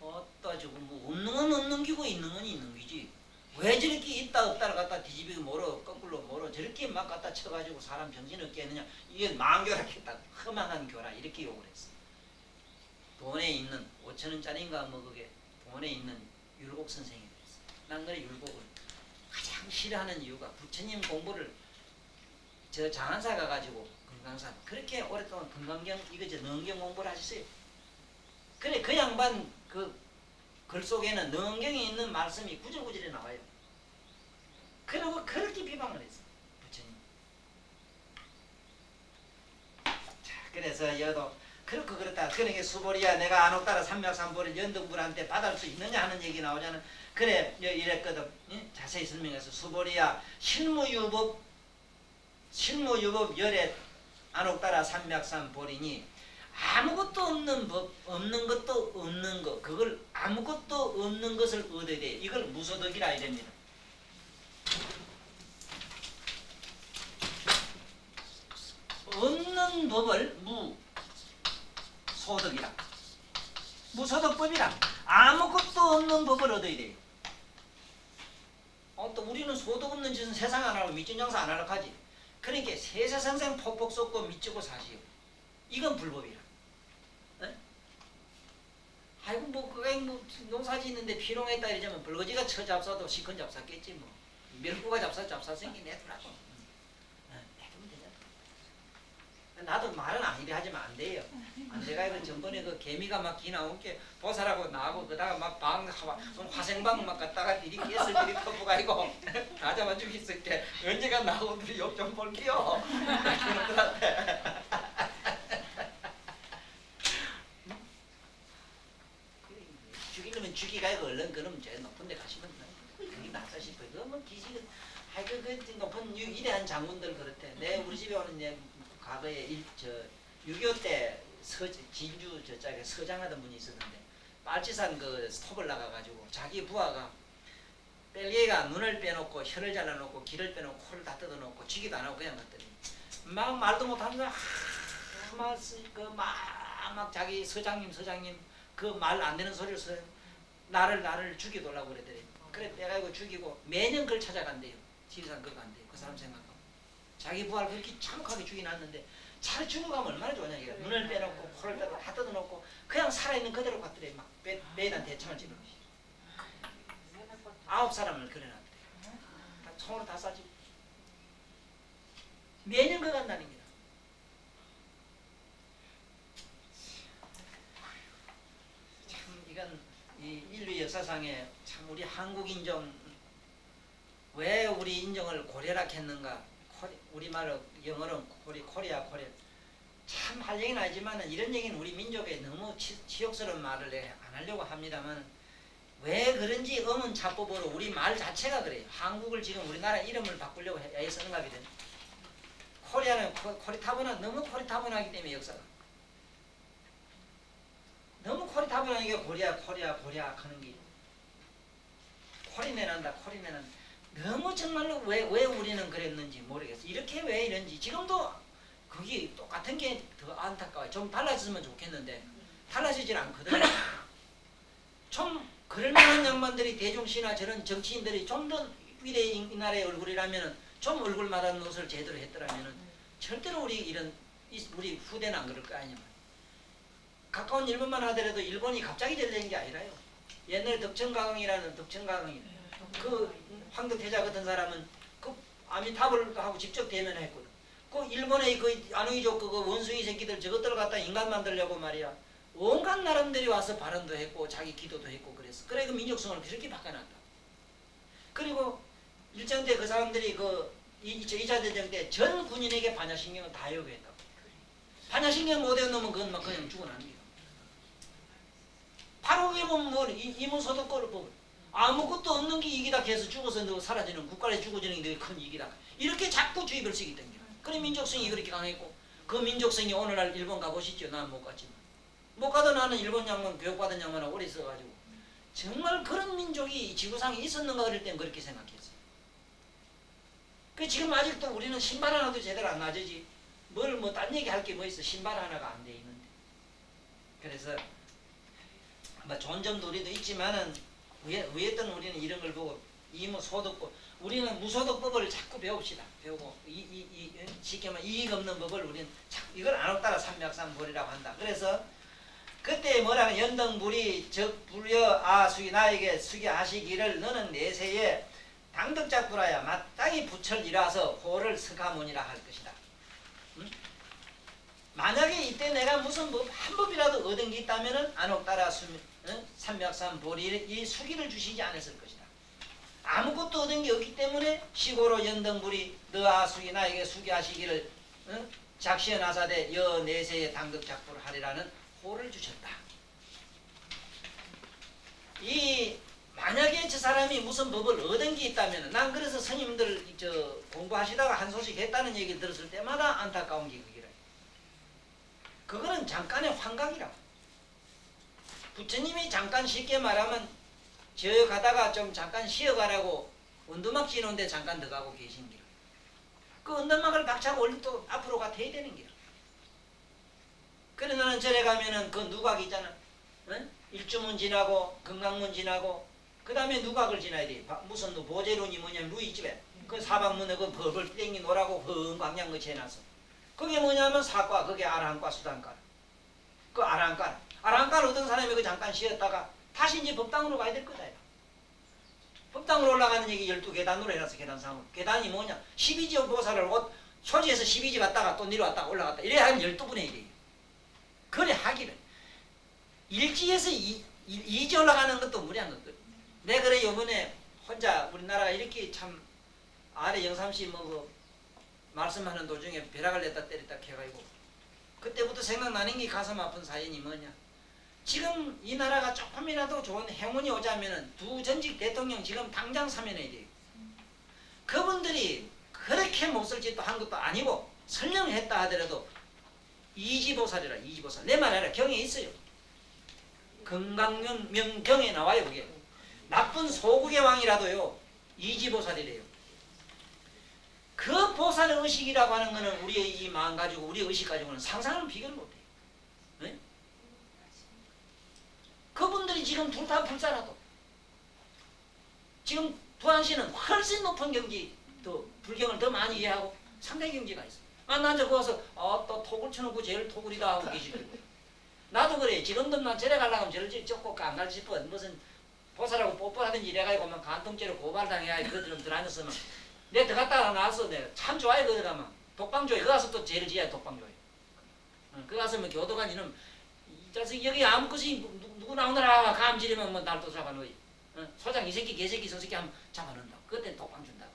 어떠지고 뭐 없는 건 없는 기고 있는 건 있는 기지. 왜 저렇게 있다 없다를 갖다 뒤집이고 뭐로 거꾸로 뭐로 저렇게 막 갖다 쳐가지고 사람 정신없게 했느냐. 이게 망교라겠다. 허망한 교라 이렇게 욕을 했어. 돈에 있는 5,000원짜리인가 뭐 그게 돈에 있는 율곡 선생이 됐어. 난 그래 율곡을 가장 싫어하는 이유가 부처님 공부를 저 장안사 가가지고 금강산 그렇게 오랫동안 금강경 이거 저 능경 공부를 하셨어요. 그래 그 양반 그 글 속에는 능경에 있는 말씀이 구절구절에 나와요. 그리고 그렇게 비방을 했어 부처님. 자 그래서 여도 그렇고 그렇다. 그러니까 수보리야 내가 안옥 따라 삼맥삼보를 연등불한테 받을 수 있느냐 하는 얘기 나오잖아. 그래 이랬거든. 응? 자세히 설명해서 수보리야 실무유법 열에 안옥 따라 삼맥삼보리니 아무것도 없는 법 없는 것도 없는 것 그걸 아무것도 없는 것을 얻어야 돼. 이걸 무소득이라 이랍니다. 없는 법을 무소득이라 무소득법이라 아무것도 없는 법을 얻어야 돼. 또 우리는 소득 없는 짓은 세상 안 하고 밑전장사 안 하려고 하지. 그러니까 세세상생 폭폭 쏟고 미치고 사시오. 이건 불법이라. 에? 아이고 뭐 그게 뭐 농사짓는데 피롱했다 이러자면 벌거지가 쳐 잡사도 시큰 잡사겠지 뭐. 밀구가 잡사 생긴 애더라고. 나도 말은 아니래 하지만 안 돼요. 안 돼가 그 전번에 그 개미가 막 기 나온 게 보살하고 나하고 그다가 막 화생방 막 갔다가 이리 깨슬 이리 터부가 이고 다 잡아 죽였을 때 언제가 나오더니 욕 좀 볼게요. 그러더라대. 죽이려면 죽이가 이거 얼른 그럼 제일 높은 데 가시면 그게 낫다 싶어요. 그뭐 기지 하여튼 그 높은 위대한 장군들 그렇대. 우리 집에 오는 과거에 6.25 때 진주 저쪽에 서장하던 분이 있었는데 빨치산 그 스톱을 나가가지고 자기 부하가 뺄리에가 눈을 빼놓고 혀를 잘라놓고 귀를 빼놓고 코를 다 뜯어놓고 쥐기도 안 하고 그냥 갔더니 막 말도 못하는 거야. 막 자기 서장님 그 말 안 되는 소리를 써요. 나를 죽이도록 그랬더니 그래 내가 죽이고 매년 그걸 찾아간대요. 지리산 그거 간대요. 그 사람 생각하고 자기 부하를 그렇게 참혹하게 죽여놨는데 잘 죽어가면 얼마나 좋으냐 이게. 눈을 빼놓고 코를 빼놓고 다 뜯어놓고 그냥 살아있는 그대로 갔더래. 막 매단 대창을 집어넣으시 9사람을 그려놨대. 다 총으로 다 쏴지고 매년 그거 간다는 거야. 참 이건 이 인류 역사상에 참 우리 한국 인종 왜 우리 인종을 고려라 했는가. 우리말로 영어로는 코리아 참 할 얘기는 아니지만 이런 얘기는 우리 민족에 너무 치욕스러운 말을 안 하려고 합니다만 왜 그런지 음은 자법으로 우리 말 자체가 그래요. 한국을 지금 우리나라 이름을 바꾸려고 애쓰는가 보거든. 코리아는 너무 코리타분하기 때문에 역사가 너무 코리타분하게 코리아 하는 게 코리내 난다. 너무 정말로 왜 우리는 그랬는지 모르겠어. 이렇게 왜 이런지 지금도 그게 똑같은 게 더 안타까워요. 좀 달라졌으면 좋겠는데 달라지질 않거든. 좀 그럴만한 양반들이 대중시나 저런 정치인들이 좀 더 위대한 이 나라의 얼굴이라면은 좀 얼굴마다 노릇을 제대로 했더라면은 절대로 우리 후대는 안 그럴 거 아니야. 가까운 일본만 하더라도 일본이 갑자기 잘된 게 아니라요. 옛날에 덕천가강이라는 그 황덕태자 같은 사람은 그 아미타불 하고 직접 대면했거든. 그 일본의 그 아누이족 그 원숭이 새끼들 저것들을 갖다 인간 만들려고 말이야. 온갖 나름들이 와서 발언도 했고 자기 기도도 했고 그랬어. 그래 그 민족성을 그렇게 바꿔놨다. 그리고 일정 때 그 사람들이 그 2차 대전 때 전 군인에게 반야신경을 다 요구했다고. 반야신경 못 해놓으면 그건 막 그냥 죽어납니다. 바로 그게 보면 뭐 이문소득권을 보고 아무것도 없는 게 이기다 해서 죽어서 너 사라지는 국가에 죽어지는 게 큰 이기다. 이렇게 자꾸 주입을 시기 때문에. 그래 민족성이 그렇게 강했고 그 민족성이 오늘날 일본 가보시죠. 나는 못 갔지만 못 가도 나는 일본 양반 교육받은 양반하고 오래 있어가지고 정말 그런 민족이 지구상에 있었는가 그럴 땐 그렇게 생각했어요. 그 지금 아직도 우리는 신발 하나도 제대로 안 놔주지 딴 얘기 할 게 뭐 있어. 신발 하나가 안 돼 있는데. 그래서 뭐 좋은 점도 우리도 있지만은 위에던 우리는 이런 걸 보고 이무소득법 우리는 무소득법을 자꾸 배웁시다. 배우고 쉽게 말하면 이익 없는 법을 우리는 이걸 안 없다가 삼맥삼벌이라고 한다. 그래서 그때 뭐라면 연등불이 적불여 아수기 나에게 수기하시기를 너는 내세에 당덕작불하야 마땅히 부철이라서 호를 석하문이라 할 것이다. 응? 만약에 이때 내가 무슨 한 법이라도 얻은 게 있다면은 안옥따라 삼맥삼보리 이 수기를 주시지 않았을 것이다. 아무것도 얻은 게 없기 때문에 시고로 연등불이 너 아수기 나에게 수기하시기를 작시에 나사대 여 내세에 당덕작불을 하리라는 호를 주셨다. 만약에 저 사람이 무슨 법을 얻은 게 있다면 난 그래서 스님들 공부하시다가 한 소식 했다는 얘기를 들었을 때마다 안타까운 게 그기라. 그거는 잠깐의 환각이라. 부처님이 잠깐 쉽게 말하면 저 가다가 좀 잠깐 쉬어가라고 언더막 지는데 잠깐 더 가고 계신 길. 그 언더막을 박차고 얼른 또 앞으로 가 돼야 되는 길. 그래 나는 절에 가면은 그 누각 있잖아. 응? 일주문 지나고 건강문 지나고 그 다음에 누각을 지나야 돼. 무슨 보제론이 뭐냐면 루이집에 그 사방문에 그 벌벌 땡기 노라고 흥광양 거치 해놨어. 그게 뭐냐면 사과 그게 아라한과 수단과 그 아라한과를 얻은 사람이 그 잠깐 쉬었다가 다시 이제 법당으로 가야 될 거다. 법당으로 올라가는 얘기 12계단으로 해놨어. 계단상으로. 계단이 뭐냐 12지옥 보살을 초지에서 12지 갔다가 또 내려왔다가 올라갔다 이래 하면 12분의 1이에요. 그래 하기를. 일지에서 2지 올라가는 것도 무리한 것들. 내 그래 요번에 혼자 우리나라가 이렇게 참 아래 영삼시 뭐 말씀하는 도중에 벼락을 냈다 때렸다 해가지고 그때부터 생각나는 게 가슴 아픈 사연이 뭐냐. 지금 이 나라가 조금이라도 좋은 행운이 오자면은 두 전직 대통령 지금 당장 사면해야 돼요. 그분들이 그렇게 못쓸 짓도 한 것도 아니고 설령을 했다 하더라도 이지보살이라 이지보살. 내 말이라 경에 있어요. 건강면 명경에 나와요. 그게. 나쁜 소국의 왕이라도요. 이지보살이래요. 그 보살 의식이라고 하는 거는 우리의 이 마음 가지고 우리의 의식 가지고는 상상을 비교를 못해요. 네? 그분들이 지금 둘 다 불사라도 지금 두한씨는 훨씬 높은 경지 더 불경을 더 많이 이해하고 상당히 경지가 있어. 난 저 거기서 또 톡을 쳐놓고 제일 토굴이다 하고 계시더라고요. 나도 그래. 지금도 난 절에 가려고 하면 저를 쫓고 안 갈 싶어. 무슨 보살하고 뽀뽀하든지 이래가지고 막 간통죄로 고발당해야 그들은 들어앉았으면 내가 들어갔다가 나왔어. 내가 참 좋아해. 거기 가면 독방조에 그 가서 또 죄를 지어야 독방조에. 그 가서 뭐 교도관 이놈 이 자식 여기 아무 것이 누구 나오느라 감지르면 뭐 날 또 잡아놓이. 소장 이 새끼 개새끼 저 새끼 하면 잡아놓는다고. 그때 독방 준다고.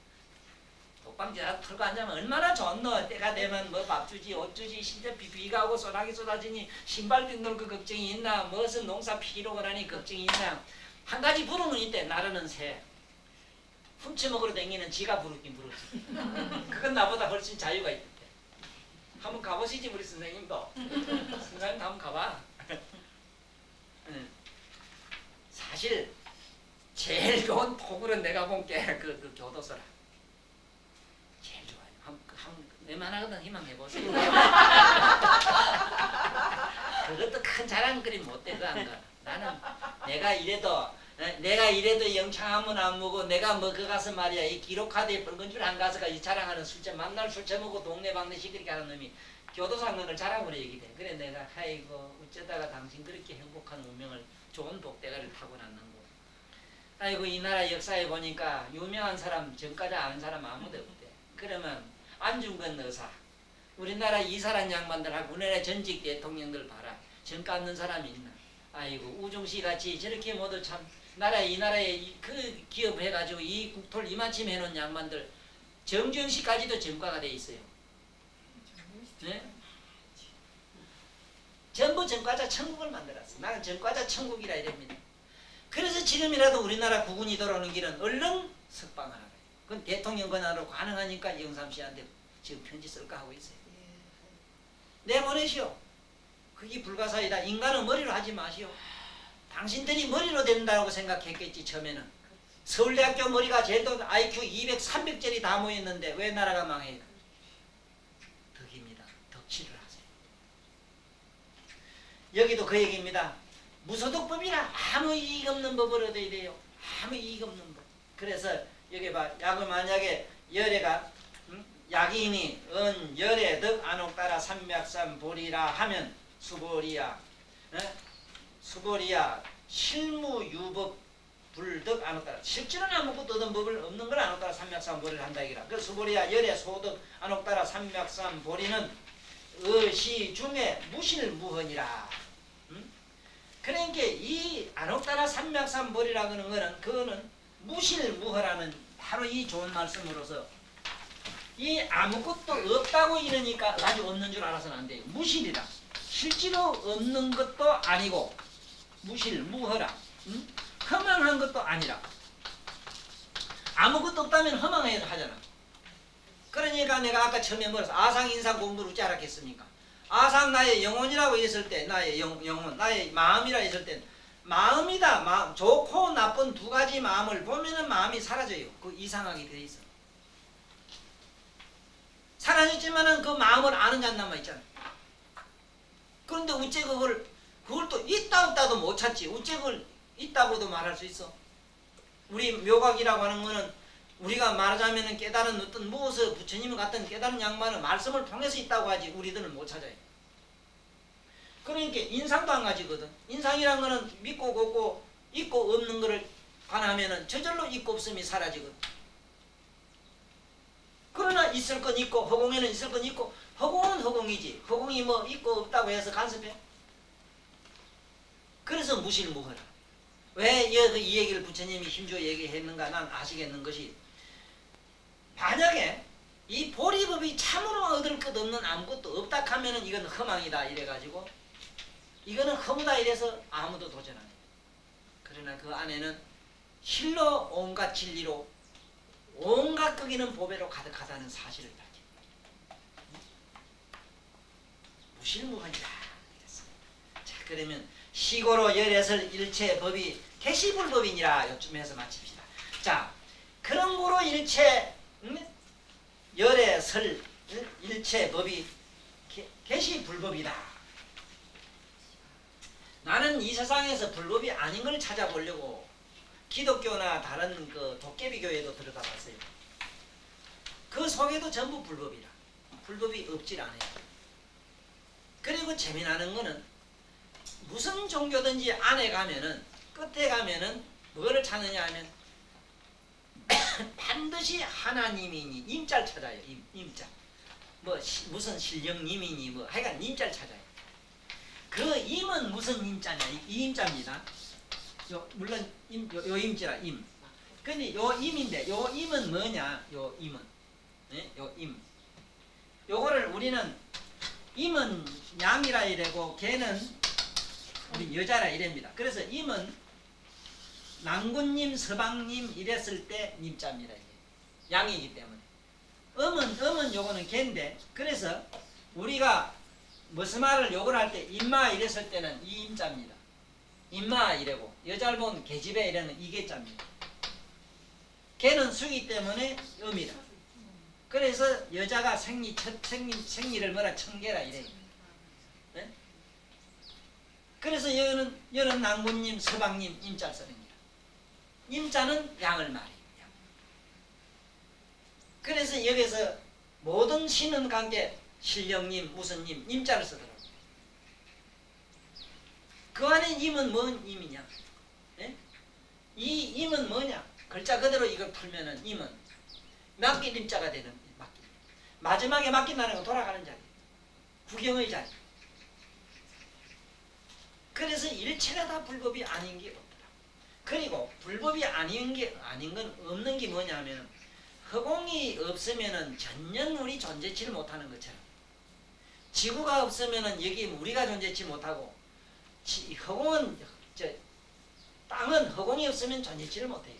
독방지라 털고 앉으면 얼마나 좋노. 때가 되면 뭐 밥 주지 옷 주지 진짜 비가 오고 소나기 쏟아지니 신발 빗놀 그 걱정이 있나. 무슨 농사 피기로 그러니 걱정이 있나. 한 가지 부름은 있대. 나르는 새. 훔쳐먹으러 다니는 지가 부르긴 부르지. 그건 나보다 훨씬 자유가 있대. 한번 가보시지 우리 선생님도. 선생님 한번 가봐. 사실 제일 좋은 토굴은 내가 본 게 그 교도소라. 제일 좋아요. 웬만하거든 희망해보세요. 그것도 큰 자랑거리 못돼. 그 안 가. 나는 내가 이래도 영창 한번 안 먹고 내가 뭐 그 가서 말이야 이 기록카드에 붉은 줄 안 가서가 이 자랑하는 술집 만날 술 처먹고 동네 방네 시끄럽게 하는 놈이 교도소 한 놈을 자랑으로 얘기돼. 그래 내가 아이고 어쩌다가 당신 그렇게 행복한 운명을 좋은 복대가를 타고났는고. 아이고 이 나라 역사에 보니까 유명한 사람 전까지 아는 사람 아무도 없대. 그러면 안중근 의사 우리나라 이사란 양반들하고 우리나라 전직 대통령들 봐라. 전가 없는 사람이 있나. 아이고 우중씨 같이 저렇게 모두 참 이 나라에 그 기업 해가지고 이 국토를 이만큼 해놓은 양반들 정주영씨까지도 전과가 돼 있어요. 네? 전부 전과자 천국을 만들었어. 나는 전과자 천국이라 이랍니다. 그래서 지금이라도 우리나라 국군이 돌아오는 길은 얼른 석방하라. 그건 대통령 권한으로 가능하니까 영삼씨한테 지금 편지 쓸까 하고 있어요. 내보내시오. 그게 불가사의다. 인간은 머리로 하지 마시오. 당신들이 머리로 된다고 생각했겠지 처음에는. 서울대학교 머리가 제일 더 IQ 200, 300짜리 다 모였는데 왜 나라가 망해요? 덕입니다. 덕치를 하세요. 여기도 그 얘기입니다. 무소득법이라 아무 이익 없는 법을 얻어야 돼요. 아무 이익 없는 법. 그래서 여기 봐. 약을 만약에 열애가 약인이 열애 덕 안옥 따라 삼맥삼 보리라 하면 수보리야. 수보리야 실무유법 불덕 안옥 따라. 실제로는 아무것도 얻은 법을 없는 걸 안옥 따라 삼맥삼 보리를 한다 이기라. 그 수보리야 열애 소득 안옥 따라 삼맥삼 보리는 의시 중에 무실무헌이라. 그러니까 이 안옥 따라 삼맥삼 보리라고 하는 거는 그거는 무실무허라는 바로 이 좋은 말씀으로서 이 아무것도 없다고 이러니까 아주 없는 줄 알아서는 안 돼요. 무실이라. 실제로 없는 것도 아니고 무실무허라. 허망한 것도 아니라. 아무것도 없다면 허망해서 하잖아. 그러니까 내가 아까 처음에 뭐랬어? 아상인상 공부를 어찌 알았겠습니까? 아상 나의 영혼이라고 했을 때 나의 영혼, 나의 마음이라 했을 때 마음이다. 좋고 나쁜 두 가지 마음을 보면은 마음이 사라져요. 그 이상하게 돼 있어. 사라졌지만은 그 마음을 아는 잔남만 있잖아. 그런데 어째 그걸 또 있다 없다도 못 찾지. 어째 그걸 있다고도 말할 수 있어. 우리 묘각이라고 하는 거는 우리가 말하자면은 깨달은 어떤 무엇을 부처님 같은 깨달은 양반은 말씀을 통해서 있다고 하지 우리들은 못 찾아요. 그러니까 인상도 한 가지거든. 인상이란 거는 믿고 없고 있고 없는 거를 관하면은 저절로 있고 없음이 사라지거든. 그러나 있을 건 있고 허공에는 있을 건 있고 허공은 허공이지. 허공이 뭐 있고 없다고 해서 간섭해? 그래서 무실무허라. 왜 이 얘기를 부처님이 힘주어 얘기했는가 난 아시겠는 것이 만약에 이 보리법이 참으로 얻을 것 없는 아무것도 없다 하면은 이건 허망이다 이래가지고 이거는 허무다 이래서 아무도 도전 안 해요. 그러나 그 안에는 실로 온갖 진리로 온갖 끄기는 보배로 가득하다는 사실을 밝힙니다. 무실무한이다 이랬습니다. 자 그러면 시고로 열애설 일체 법이 개시불법이니라 요쯤 해서 마칩시다. 자 그런 거로 일체 열애설 일체 법이 개시불법이다. 나는 이 세상에서 불법이 아닌 걸 찾아보려고 기독교나 다른 그 도깨비교회도 들어가 봤어요. 그 속에도 전부 불법이라. 불법이 없질 않아요. 그리고 재미나는 거는 무슨 종교든지 안에 가면은 끝에 가면은 뭐를 찾느냐 하면 반드시 하나님이니 임자를 찾아요. 임자. 뭐 무슨 신령님이니 뭐 하여간 임자를 찾아요. 그 임은 무슨 임자냐? 이 임자입니다. 물론 요 임자라 임. 근데 요 임인데 요 임은 뭐냐? 요 임은 네? 요 임. 요거를 우리는 임은 양이라 이래고 걔는 우리 여자라 이랍니다. 그래서 임은 낭군님, 서방님 이랬을 때 님자입니다. 이게. 양이기 때문에. 음은 요거는 걔인데 그래서 우리가 무슨 말을 욕을 할 때 임마 이랬을 때는 이 임자입니다. 임마 이래고 여자를 보면 계집애 이래는 이계자입니다. 걔는 수기 때문에 음이다. 그래서 여자가 생리를 뭐라 청계라 이래. 네? 그래서 여는 낭군님, 서방님 임자를 쓰는 임자는 양을 말해요. 양. 그래서 여기서 모든 신은 관계 신령님, 무슨님, 임자를 쓰더라고요. 그 안에 임은 뭔 임이냐? 예? 이 임은 뭐냐? 글자 그대로 이걸 풀면은 임은 맡길 임자가 되는 맡길. 마지막에 맡긴다는 건 돌아가는 자리. 구경의 자리. 그래서 일체가 다 불법이 아닌 게 없더라. 그리고 불법이 아닌 건 없는 게 뭐냐면 허공이 없으면은 전혀 우리 존재치를 못하는 것처럼 지구가 없으면은 여기 우리가 존재치 못하고 허공은 땅은 허공이 없으면 존재치를 못해요.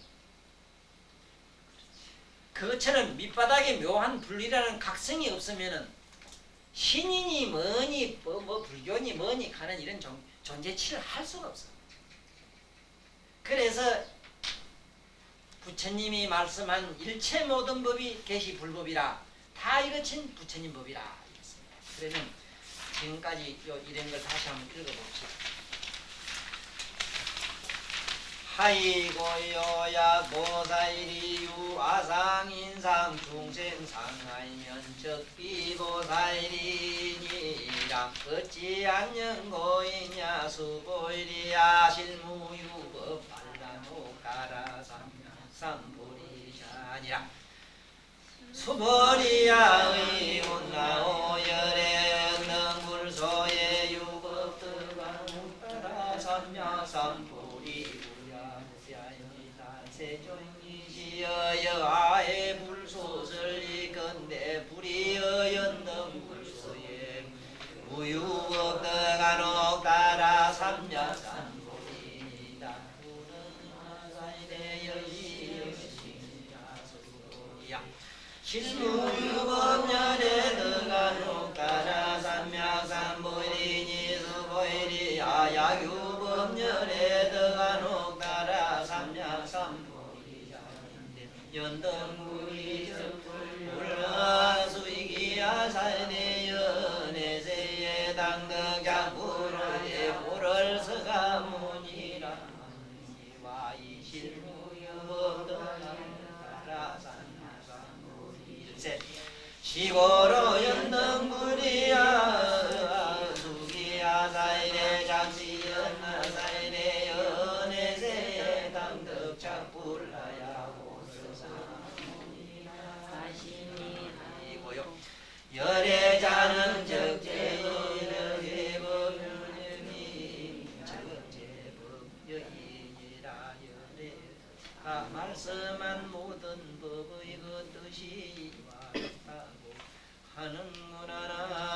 그것처럼 밑바닥에 묘한 불이라는 각성이 없으면은 신인이 뭐니 뭐 불교니 뭐니 하는 이런 존재치를 할 수가 없어. 그래서 부처님이 말씀한 일체 모든 법이 개시불법이라 다 이거친 부처님 법이라 이랬습니다. 그러면 지금까지 이런 걸 다시 한번 읽어봅시다. 하이고요야 보살이유 아상인상 중생상하이면 적비보살이니라 어찌 안녕고이냐 수보이리야 실무유법 발라노가라 삼보리샤니라 수보리야의 온나오열에 능불소의 유법들과 묵다라 삼야삼보리 세종이시여 아의 불소설 이건데 불이여 연등불소에 무유업덕간옥 따라 삼야삼보리다 실무유법열에 덕간옥 따라 삼야삼보리니 수보이리 아야유법열에 덕간옥 따라 삼야삼보리 연등불이 불화수이기야 살대 연애세에 당덕장불을 불을 서가문이라 이와 이실무유법도라산사무일세 시고로 연등불이야 수기야 살대 잠시 연나살대 연애세에 당덕장불하야 하시니 열애자는 적재법령이 적재법령이라 열애 말씀한 모든 법의 그 뜻이 이와 같다고 하는구나.